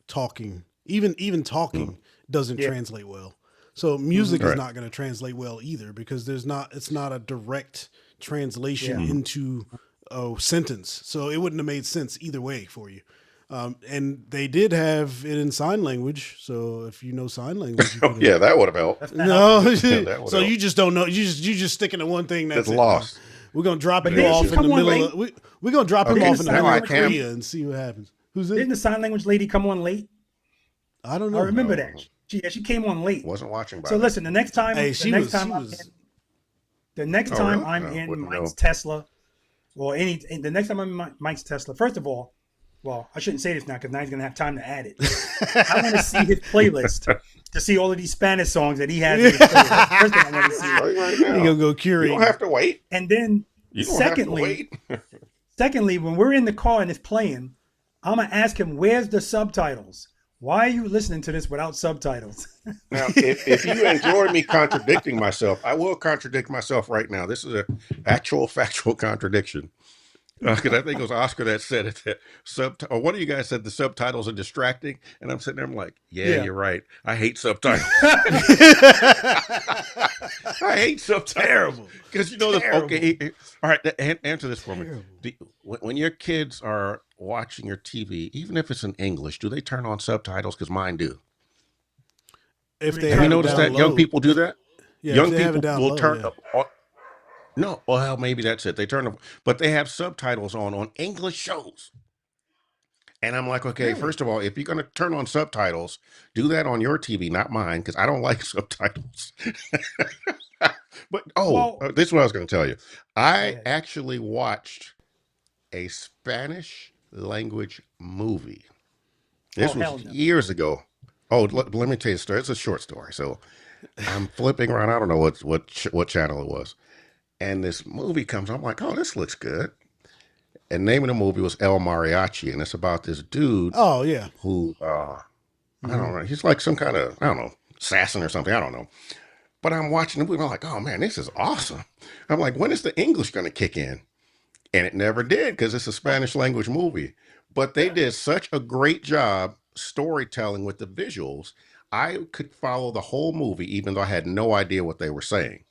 talking. Even talking doesn't translate well. So music is not going to translate well either, because it's not a direct translation into a sentence. So it wouldn't have made sense either way for you. And they did have it in sign language. So if you know sign language, that would have helped. No, so help. You just don't know. You just sticking to one thing that's lost. We're gonna drop him off in the middle. We're gonna drop him off in the middle of Korea and see what happens. Who's it? Didn't the sign language lady come on late? I don't know. I remember that. She came on late. Wasn't watching. So listen, the next time, I'm in Mike's Tesla, or the next time I'm in Mike's Tesla. First of all, well, I shouldn't say this now because now he's gonna have time to add it. I want to see his playlist to see all of these Spanish songs that he has. In his playlist. That's the first thing I want to see. Right now. You're gonna go curate. You don't have to wait. And then secondly, when we're in the car and it's playing, I'm gonna ask him, "Where's the subtitles? Why are you listening to this without subtitles?" Now, if you enjoy me contradicting myself, I will contradict myself right now. This is an actual factual contradiction. Because I think it was Oscar that said it. That or one of you guys said the subtitles are distracting, and I'm sitting there. I'm like, yeah. You're right. I hate subtitles. I hate subtitles. Terrible. Because okay. All right. Answer this for me. When your kids are watching your TV, even if it's in English, do they turn on subtitles? Because mine do. If they have you noticed that young people do that? Yeah, young people will turn up. No, well, maybe that's it. They turn up, but they have subtitles on English shows. And I'm like, okay, Really? first of all, if you're going to turn on subtitles, do that on your TV, not mine, because I don't like subtitles. But Well, this is what I was going to tell you. go I ahead. actually watched a Spanish language movie. Oh This was hell no. years ago. Oh, let me tell you a story. It's a short story. So I'm flipping around. I don't know what channel it was. And this movie comes. I'm like, oh, this looks good. And the name of the movie was El Mariachi, and it's about this dude Oh yeah. who I don't know. He's like some kind of, I don't know, assassin or something. I don't know. But I'm watching the movie. I'm like, oh man, this is awesome. I'm like, when is the English going to kick in? And it never did because it's a Spanish language movie. But they did such a great job storytelling with the visuals. I could follow the whole movie, even though I had no idea what they were saying.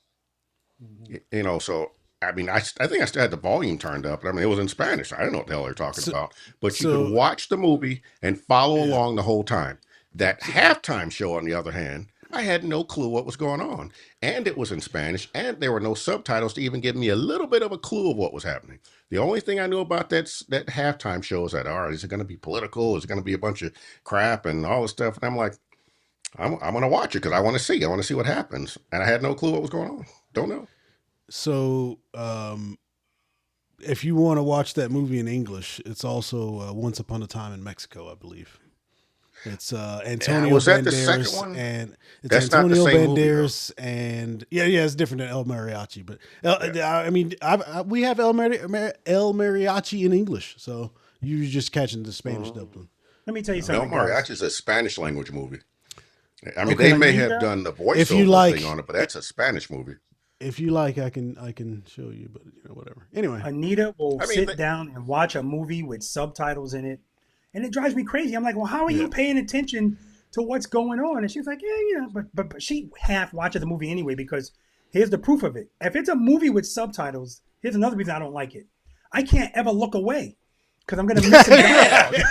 Mhm. So I mean, I think I still had the volume turned up. But I mean, it was in Spanish. I didn't know what the hell they're talking So, about. But you could so watch the movie and follow yeah. along the whole time. That halftime show, on the other hand, I had no clue what was going on. And it was in Spanish, and there were no subtitles to even give me a little bit of a clue of what was happening. The only thing I knew about that halftime show is that, all right, is it going to be political? Is it going to be a bunch of crap and all this stuff? And I'm like, I'm going to watch it because I want to see. I want to see what happens. And I had no clue what was going on. Don't know. So if you want to watch that movie in English, it's also Once Upon a Time in Mexico, I believe. It's Antonio Was that the second Banderas one? and it's That's not the Antonio same movie, though. Banderas and yeah, it's different than El Mariachi, but Yeah. I mean, we have El Mariachi in English, so you're just catching the Spanish dubbed one. Let me tell you El something, guys. Mariachi is a Spanish language movie. I mean, Okay. they may have Anita, done the If you voiceover like, thing on it, but that's a Spanish movie. if you like, I can show you, but whatever. Anyway, Anita will I mean, sit down and watch a movie with subtitles in it, and it drives me crazy. I'm like, well, how are you paying attention to what's going on? And she's like, yeah, but she half watches the movie anyway because here's the proof of it. If it's a movie with subtitles, here's another reason I don't like it. I can't ever look away because I'm gonna miss it.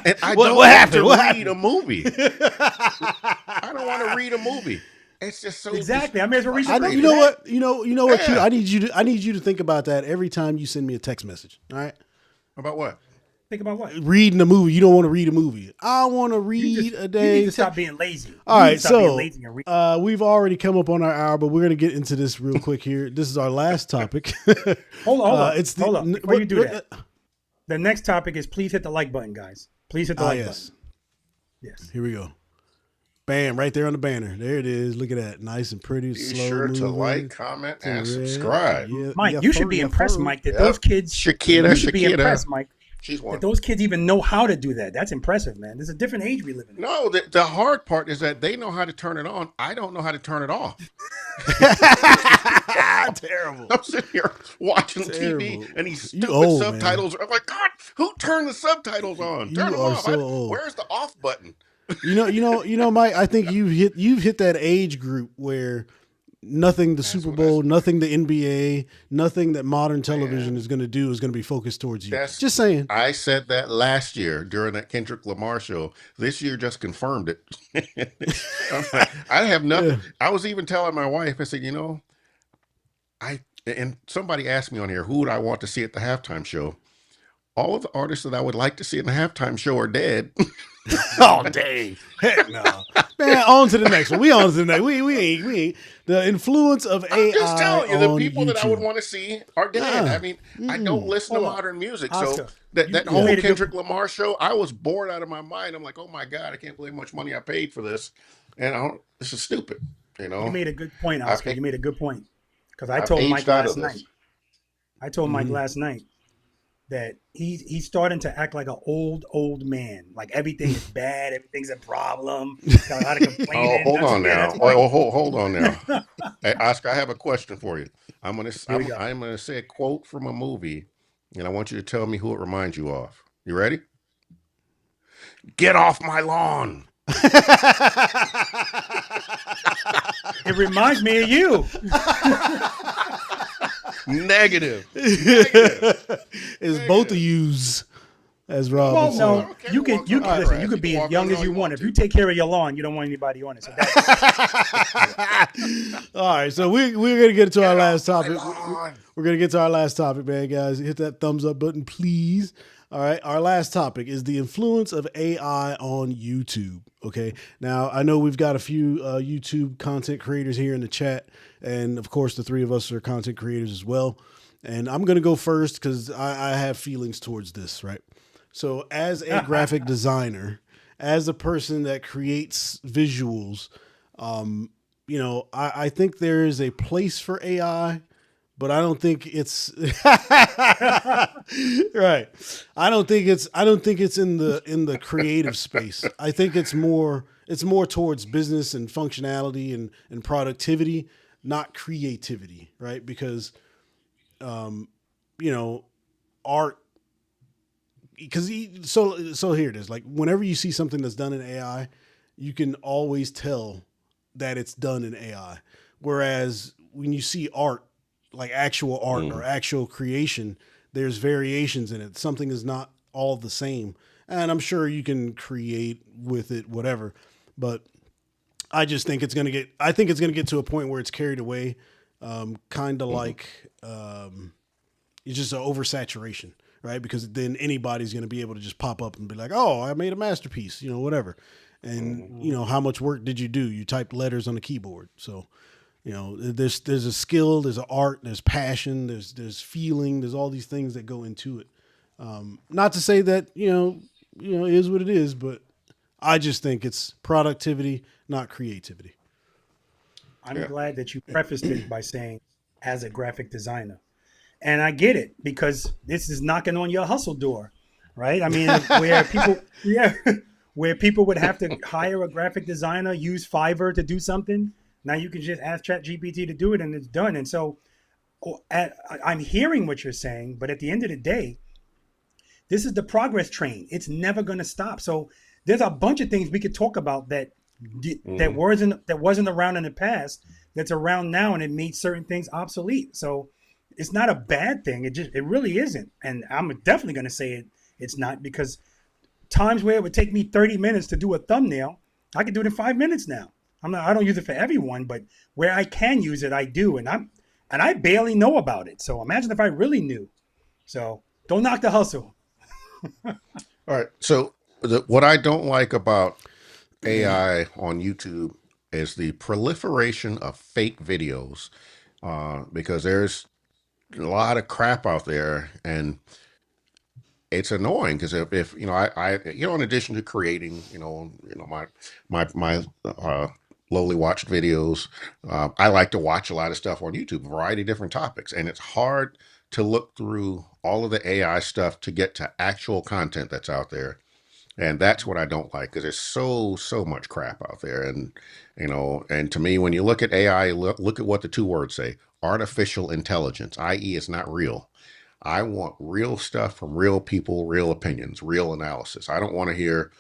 And I What don't happened? want What to read a movie. I don't want to read a movie. It's just so Exactly. I may as well read the book. frustrating. you know what, what Yeah. I need you to think about that every time you send me a text message. All right. About what? Think about what? Reading a movie. You don't want to read a movie. I want to read a You day. need to stop being lazy. All You need right, to stop being so lazy and read. we've already come up on our hour, but we're gonna get into this real quick here. This is our last topic. Hold on. It's Hold on. Before you do that, the next topic is please hit the like button, guys. Please hit the like yes. button. Yes. Here we go. Bam! Right there on the banner. There it is. Look at that. Nice and pretty. Be slow sure to moving. like, comment, and Red. subscribe. Yeah, Mike, yeah, you should fur, be yeah, impressed, fur. Mike, that Yep. those kids. Shakira, You should be Shakira. impressed, Mike, She's one. that those kids even know how to do that. That's impressive, man. There's a different age we live in. No, the hard part is that they know how to turn it on. I don't know how to turn it off. Terrible. I'm sitting here watching Terrible. TV and these You stupid old, subtitles. I'm like, God, who turned the subtitles on? Turn You them are off. so old. Where's the off button? Mike. I think you've hit that age group where nothing the Super what Bowl, nothing the NBA, nothing that modern television is going to do is going to be focused towards you. That's- Just saying. I said that last year during that Kendrick Lamar show. This year just confirmed it. I'm like, I have nothing. I was even telling my wife, I said, and somebody asked me on here, who would I want to see at the halftime show? All of the artists that I would like to see in the halftime show are dead. Oh dang! Heck no, man. On to the next one. We on to the next. We ain't. The influence of AI. I'm just telling you, the on people that I would YouTube. want to see are dead. I mean, I don't listen to Hold on. modern music, Oscar, so that you whole made a good- Kendrick Lamar show, I was bored out of my mind. I'm like, oh my God, I can't believe how much money I paid for this, and this is stupid. You made a good point, Oscar. I've- You made a good point because I I've told aged Mike out last of this. night. I told Mike last night that he's starting to act like an old man. Like everything is bad, everything's a problem. Got a lot of complaining. Oh, hold on now. That's why- Hold on now. Hey, Oscar, I have a question for you. I'm we go. gonna say a quote from a movie, and I want you to tell me who it reminds you of. You ready? Get off my lawn. It reminds me of you. Negative. It's both of yous, as Rob Well, would say. no, Okay, you well, can you all can right, listen. You you could be can as walk young on as all you you want. want If to. you take care of your lawn, you don't want anybody on it. So that's All right, so we're gonna get to our last topic. lawn. We're gonna get to our last topic, man, guys. Hit that thumbs up button, please. All right. Our last topic is the influence of AI on YouTube. Okay. Now, I know we've got a few YouTube content creators here in the chat. And of course, the three of us are content creators as well. And I'm going to go first because I have feelings towards this, right? So, as a graphic designer, as a person that creates visuals, I think there is a place for AI, but I don't think it's right. I don't think it's in the creative space. I think it's more towards business and functionality and productivity, not creativity, right? Because art, because so here it is. Like whenever you see something that's done in AI, you can always tell that it's done in AI. Whereas when you see art, like actual art or actual creation, there's variations in it. Something is not all the same. And I'm sure you can create with it, whatever. But I just think it's going to get to a point where it's carried away. Kind of like, it's just an oversaturation, right? Because then anybody's going to be able to just pop up and be like, oh, I made a masterpiece, whatever. And, how much work did you do? You typed letters on the keyboard. So, there's a skill, there's an art, there's passion, there's feeling, there's all these things that go into it. Not to say that, is what it is, but I just think it's productivity, not creativity. I'm glad that you prefaced it by saying, as a graphic designer. And I get it, because this is knocking on your hustle door, right? I mean, where people would have to hire a graphic designer, use Fiverr to do something. Now you can just ask ChatGPT to do it and it's done. And so I'm hearing what you're saying, but at the end of the day, this is the progress train. It's never going to stop. So there's a bunch of things we could talk about that wasn't around in the past, that's around now, and it made certain things obsolete. So it's not a bad thing. It really isn't. And I'm definitely going to say it's not, because times where it would take me 30 minutes to do a thumbnail, I can do it in 5 minutes now. I don't use it for everyone, but where I can use it, I do. And I barely know about it. So imagine if I really knew. So don't knock the hustle. All right. So what I don't like about AI on YouTube is the proliferation of fake videos, because there's a lot of crap out there, and it's annoying because if I in addition to creating my lowly watched videos, I like to watch a lot of stuff on YouTube, a variety of different topics, and it's hard to look through all of the AI stuff to get to actual content that's out there. And that's what I don't like, because there's so much crap out there. And and to me, when you look at AI, look at what the two words say: artificial intelligence, i.e. it's not real. I want real stuff from real people, real opinions, real analysis. I don't want to hear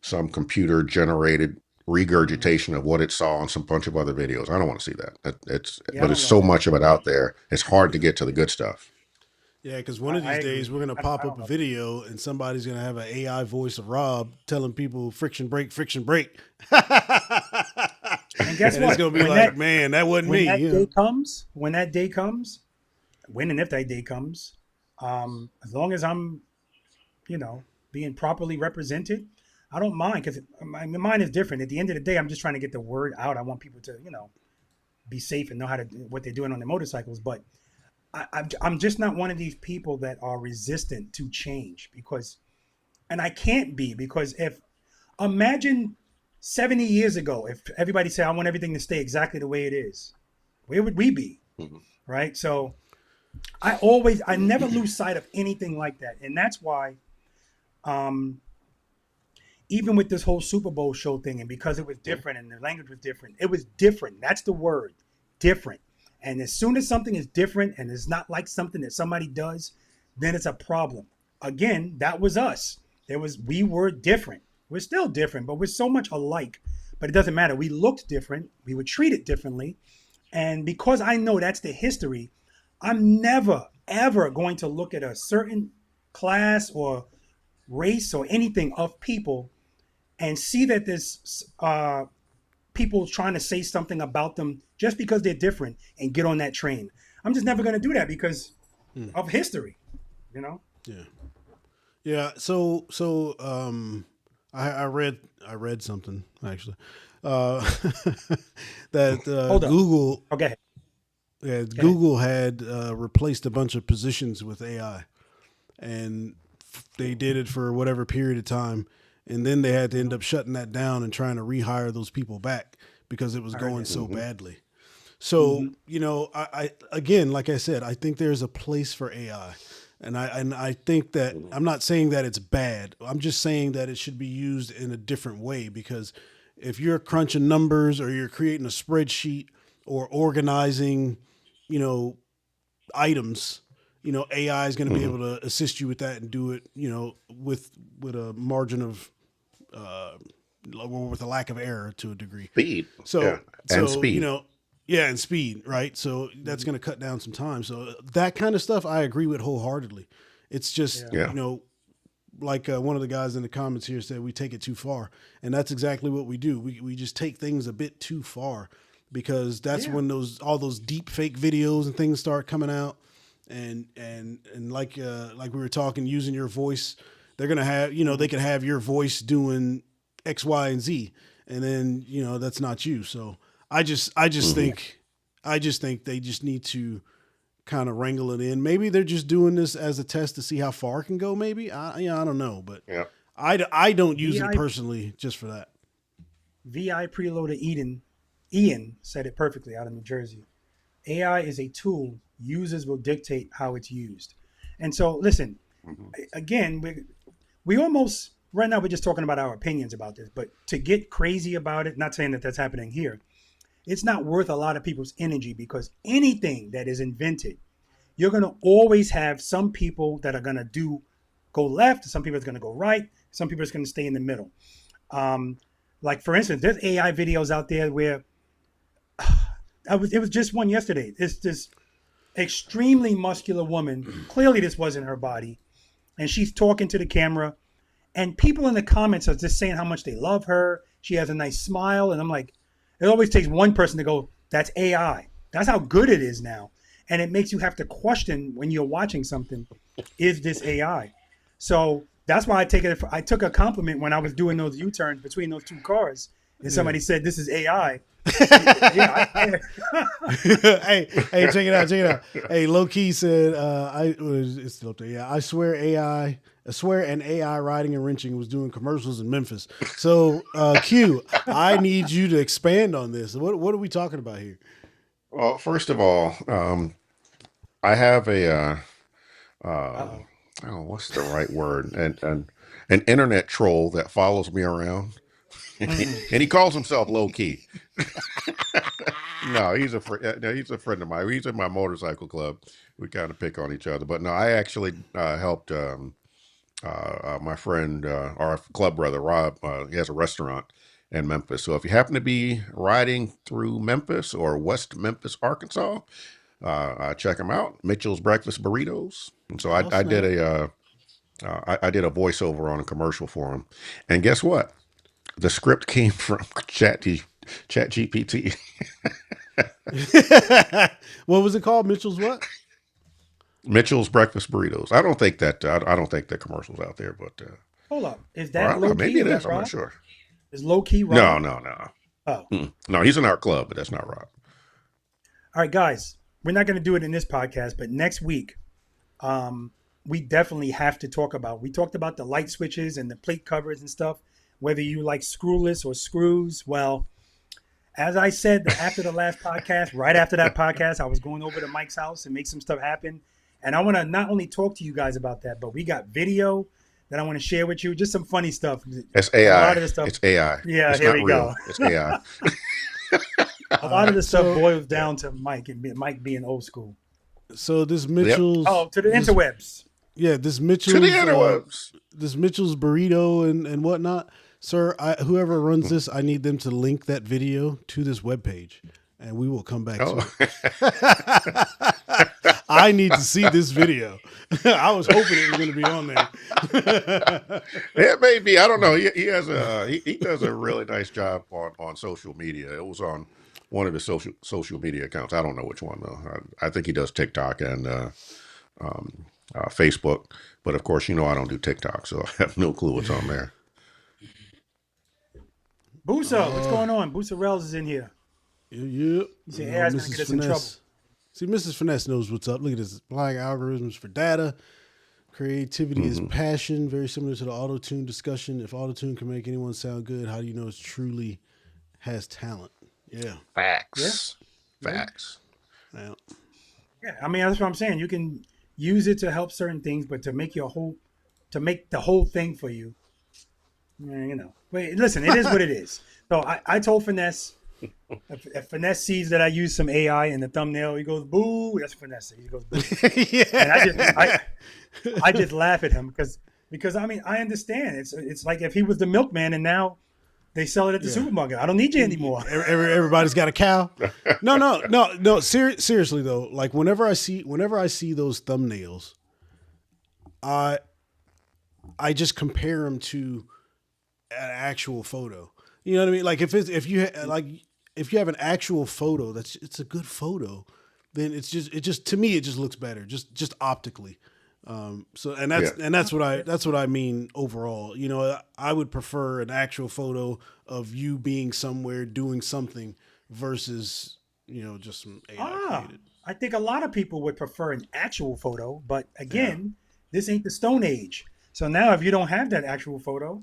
some computer generated regurgitation of what it saw on some bunch of other videos. I don't want to see that. But there's so much of it out there. It's hard to get to the good stuff. Yeah, because one of these days we're going to pop up a video and somebody's going to have an AI voice of Rob telling people friction brake, friction brake. And guess what? It's going to be like, man, that wasn't me. When that day comes, when and if that day comes, as long as I'm, being properly represented, I don't mind, because mine is different. At the end of the day, I'm just trying to get the word out. I want people to, be safe and know what they're doing on their motorcycles. But I'm just not one of these people that are resistant to change, and I can't be, because imagine 70 years ago, if everybody said, I want everything to stay exactly the way it is, where would we be? Mm-hmm. Right. So I never lose sight of anything like that. And that's why, even with this whole Super Bowl show thing, and because it was different and the language was different, it was different. That's the word, different. And as soon as something is different and it's not like something that somebody does, then it's a problem. Again, that was us. We were different. We're still different, but we're so much alike. But it doesn't matter. We looked different. We were treated differently. And because I know that's the history, I'm never, ever going to look at a certain class or race or anything of people and see that there's people trying to say something about them just because they're different and get on that train. I'm just never going to do that because of history, Yeah. Yeah. I read something actually uh, that Hold up. Google Okay. yeah, Go ahead. Google had replaced a bunch of positions with AI, and they did it for whatever period of time, and then they had to end up shutting that down and trying to rehire those people back because it was I heard going that. so Hmm. badly. So Hmm. I again, like I said, I think there's a place for AI, and I think that I'm not saying that it's bad. I'm just saying that it should be used in a different way because if you're crunching numbers or you're creating a spreadsheet or organizing, you know, items, AI is going to be Hmm. able to assist you with that and do it, with a margin of uh, with a lack of error to a degree. Speed. Yeah. So And so speed. yeah, and speed, right? So that's going to cut down some time. So that kind of stuff, I agree with wholeheartedly. It's just, Yeah. Yeah. like one of the guys in the comments here said, we take it too far, and that's exactly what we do. We just take things a bit too far because that's Yeah. when all those deep fake videos and things start coming out, and like we were talking, using your voice, they're gonna have they Hmm. could have your voice doing X, Y, and Z, and then that's not you. So I just Hmm. Yeah. think they just need to kind of wrangle it in. Maybe they're just doing this as a test to see how far it can go. Maybe I don't know, but Yeah. I don't use it VI personally just for that. VI preloader Ian said it perfectly out of New Jersey. AI is a tool. Users will dictate how it's used. And so, listen, Hmm. again, we almost right now we're just talking about our opinions about this, but to get crazy about it, not saying that that's happening here, it's not worth a lot of people's energy because anything that is invented, you're going to always have some people that are going to go left, some people are going to go right, some people are going to stay in the middle. Um, like for instance, there's AI videos out there where it was just one yesterday. It's this extremely muscular woman. Clearly, this wasn't her body, and she's talking to the camera. And people in the comments are just saying how much they love her. She has a nice smile, and I'm like, it always takes one person to go, "That's AI." That's how good it is now, and it makes you have to question when you're watching something: Is this AI? So that's why I take it. I took a compliment when I was doing those U-turns between those two cars, and Yeah. somebody said, "This is AI." Yeah, Hey, check it out, check it out. Hey, low key said, it's still up there. Yeah, I swear an AI riding and wrenching was doing commercials in Memphis. So, Q, I need you to expand on this. What are we talking about here? Well, first of all, I have uh-oh. oh, what's the right word? An internet troll that follows me around, and Mm-mm. he calls himself low key. No, no, he's a friend of mine. He's in my motorcycle club. We kind of pick on each other, but no, I actually helped my friend, our club brother Rob. He has a restaurant in Memphis. So if you happen to be riding through Memphis or West Memphis, Arkansas, check him out. Mitchell's Breakfast Burritos. And so Oh, snap. I did a voiceover on a commercial for him. And guess what? The script came from Chat GPT. What was it called? Mitchell's what? Mitchell's Breakfast Burritos. I don't think the commercials out there, but Hold up. Is or I that don't know. low key? Maybe it Is that is. I'm not Rob? sure. Is low key No, Rob? no, no. Oh. No, he's in our club, but that's not Rob. All right, guys. We're not going to do it in this podcast, but next week, um, we definitely have to talk about. We talked about the light switches and the plate covers and stuff. Whether you like screwless or screws, well, as I said after the last podcast, right after that podcast, I was going over to Mike's house and make some stuff happen. And I want to not only talk to you guys about that, but we got video that I want to share with you, just some funny stuff. It's A lot AI. of the stuff, It's AI. yeah, It's here not we real. go. It's AI. A All lot of right. the stuff So boils Yeah. down to Mike and Mike being old school. this Yep. Mitchell's Oh, to the this interwebs. yeah this To the Mitchell's interwebs. this Mitchell's burrito and whatnot, sir. Whoever runs this, I need them to link that video to this webpage, and we will come back to Oh. it. I need to see this video. I was hoping it was going to be on there. It may be. I don't know. He does a really nice job on social media. It was on one of his social media accounts. I don't know which one though. I think he does TikTok and Facebook. But of course, I don't do TikTok, so I have no clue what's on there. Busa, what's going on? Busa Rells is in here. Yeah. You say AI's going to get us in trouble. See, Mrs. Finesse knows what's up. Look at this. Applying algorithms for data. Creativity is passion, very similar to the auto-tune discussion. If auto-tune can make anyone sound good, how do you know it truly has talent? Yeah. Facts. Facts. Yeah. Yeah, I mean, that's what I'm saying. You can use it to help certain things, but to make the whole thing for you, But listen, it is what it is. So I told Finesse, if Finesse sees that I use some AI in the thumbnail, he goes, boo. That's Finesse. He goes, boo. Yeah. And I just laugh at him because I mean, I understand. It's like if he was the milkman and now they sell it at the supermarket. I don't need you anymore. Everybody's got a cow. No. Seriously though, like whenever I see those thumbnails, I just compare them to an actual photo. You know what I mean? Like if you have an actual photo it's a good photo, then it just to me it just looks better, just optically. That's what I mean overall. I would prefer an actual photo of you being somewhere doing something versus just some AI created. I think a lot of people would prefer an actual photo, but again, this ain't the Stone Age. So now if you don't have that actual photo,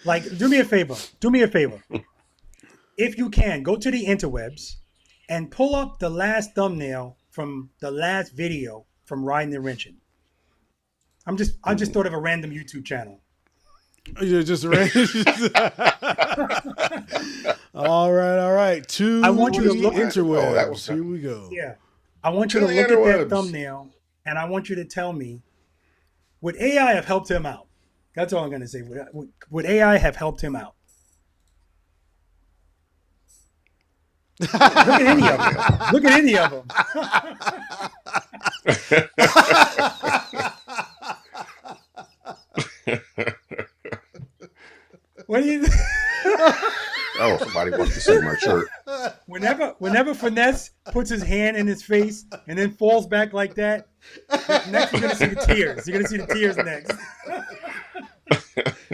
like do me a favor. If you can, go to the interwebs and pull up the last thumbnail from the last video from Riding and Wrenching. I just thought of a random YouTube channel. Just random. All right. I want you to look at interwebs. Here we go. Yeah. I want you to look at that thumbnail and I want you to tell me, would AI have helped him out? That's all I'm going to say. Would AI have helped him out? Look at any of them. Look at any of them. What do you think? Oh, somebody wants to see my shirt. Whenever Finesse puts his hand in his face and then falls back like that, next you're going to see the tears. You're going to see the tears next.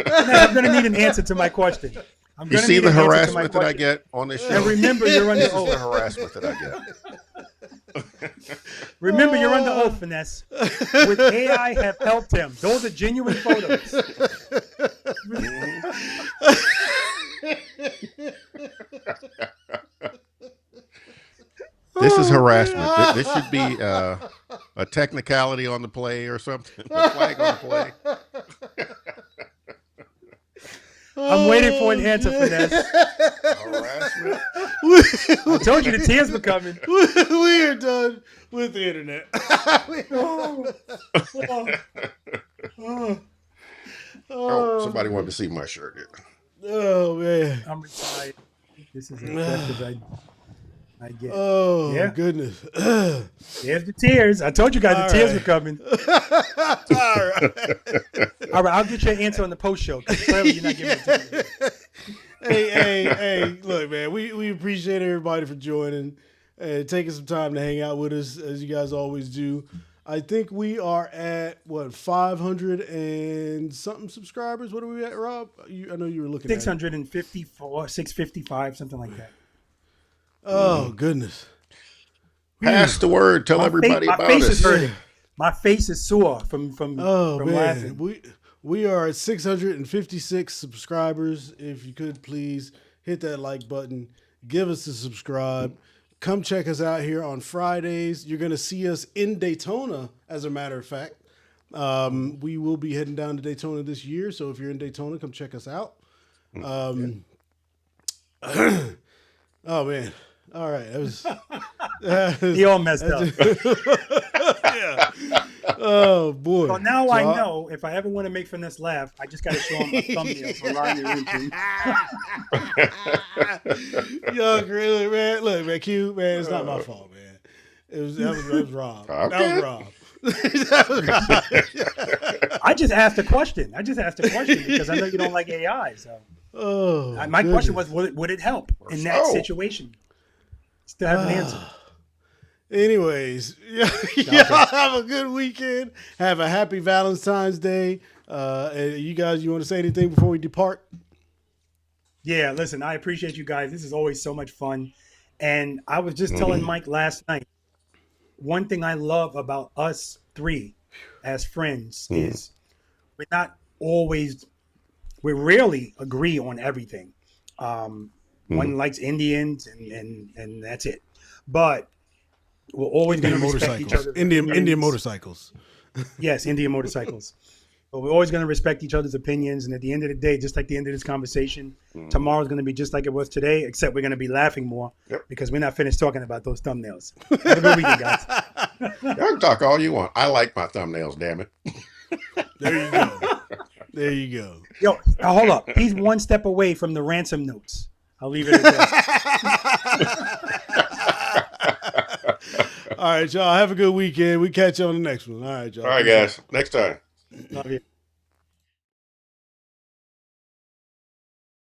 I'm going to need an answer to my question. You see the harassment that I get on this show? And remember, you're under This is the oath. harassment that I get. Remember, you're under oath, Finesse. Would AI have helped him? Those are genuine photos. This is harassment. This should be a technicality on the play or something. A flag on the play. I'm waiting for an answer, Finesse. Harassment. I told you the tears were coming. We are done with the internet. Somebody wanted to see my shirt. Oh man, I'm retired. This is as best as I get. oh goodness. There's the tears. I told you guys the tears were coming. All right, I'll get your answer on the post show. Clearly, you're not giving it to me. Hey, look, man, we appreciate everybody for joining and taking some time to hang out with us as you guys always do. I think we are at 500 and something subscribers. What are we at, Rob? I know you were looking 654, 655, something like that. Oh goodness! Pass the word. Tell everybody about my face us. is hurting. My face is sore from man, laughing. We are at 656 subscribers. If you could please hit that like button, give us a subscribe. Come check us out here on Fridays. You're going to see us in Daytona, as a matter of fact. We will be heading down to Daytona this year, so if you're in Daytona, come check us out. Oh, man. All right. He all messed up. Yeah. Oh, boy. So now I know if I ever want to make Finesse laugh, I just got to show him a thumbnail for Riding and Wrenching. Yo, really, man. Look, man, Q, man, it's not my fault, man. That was Rob. Okay. That was Rob. That was Rob. I just asked a question. Because I know you don't like AI. So my question was, would it help in that situation? Still haven't answered. Anyways, y'all have a good weekend. Have a happy Valentine's Day. And you guys, you want to say anything before we depart? Yeah, listen, I appreciate you guys. This is always so much fun. And I was just telling Mike last night, one thing I love about us three as friends is we're not always, we rarely agree on everything. One likes Indians and that's it. But we're always going to respect each other. Indian motorcycles. Yes, Indian motorcycles. But we're always going to respect each other's opinions. And at the end of the day, just like the end of this conversation, tomorrow's going to be just like it was today, except we're going to be laughing more because we're not finished talking about those thumbnails. Have a good weekend, guys. Y'all can talk all you want. I like my thumbnails, damn it. There you go. There you go. Yo, now hold up. He's one step away from the ransom notes. I'll leave it at that. All right, y'all. Have a good weekend. We catch you on the next one. All right, y'all. All right, guys. Next time. Love you.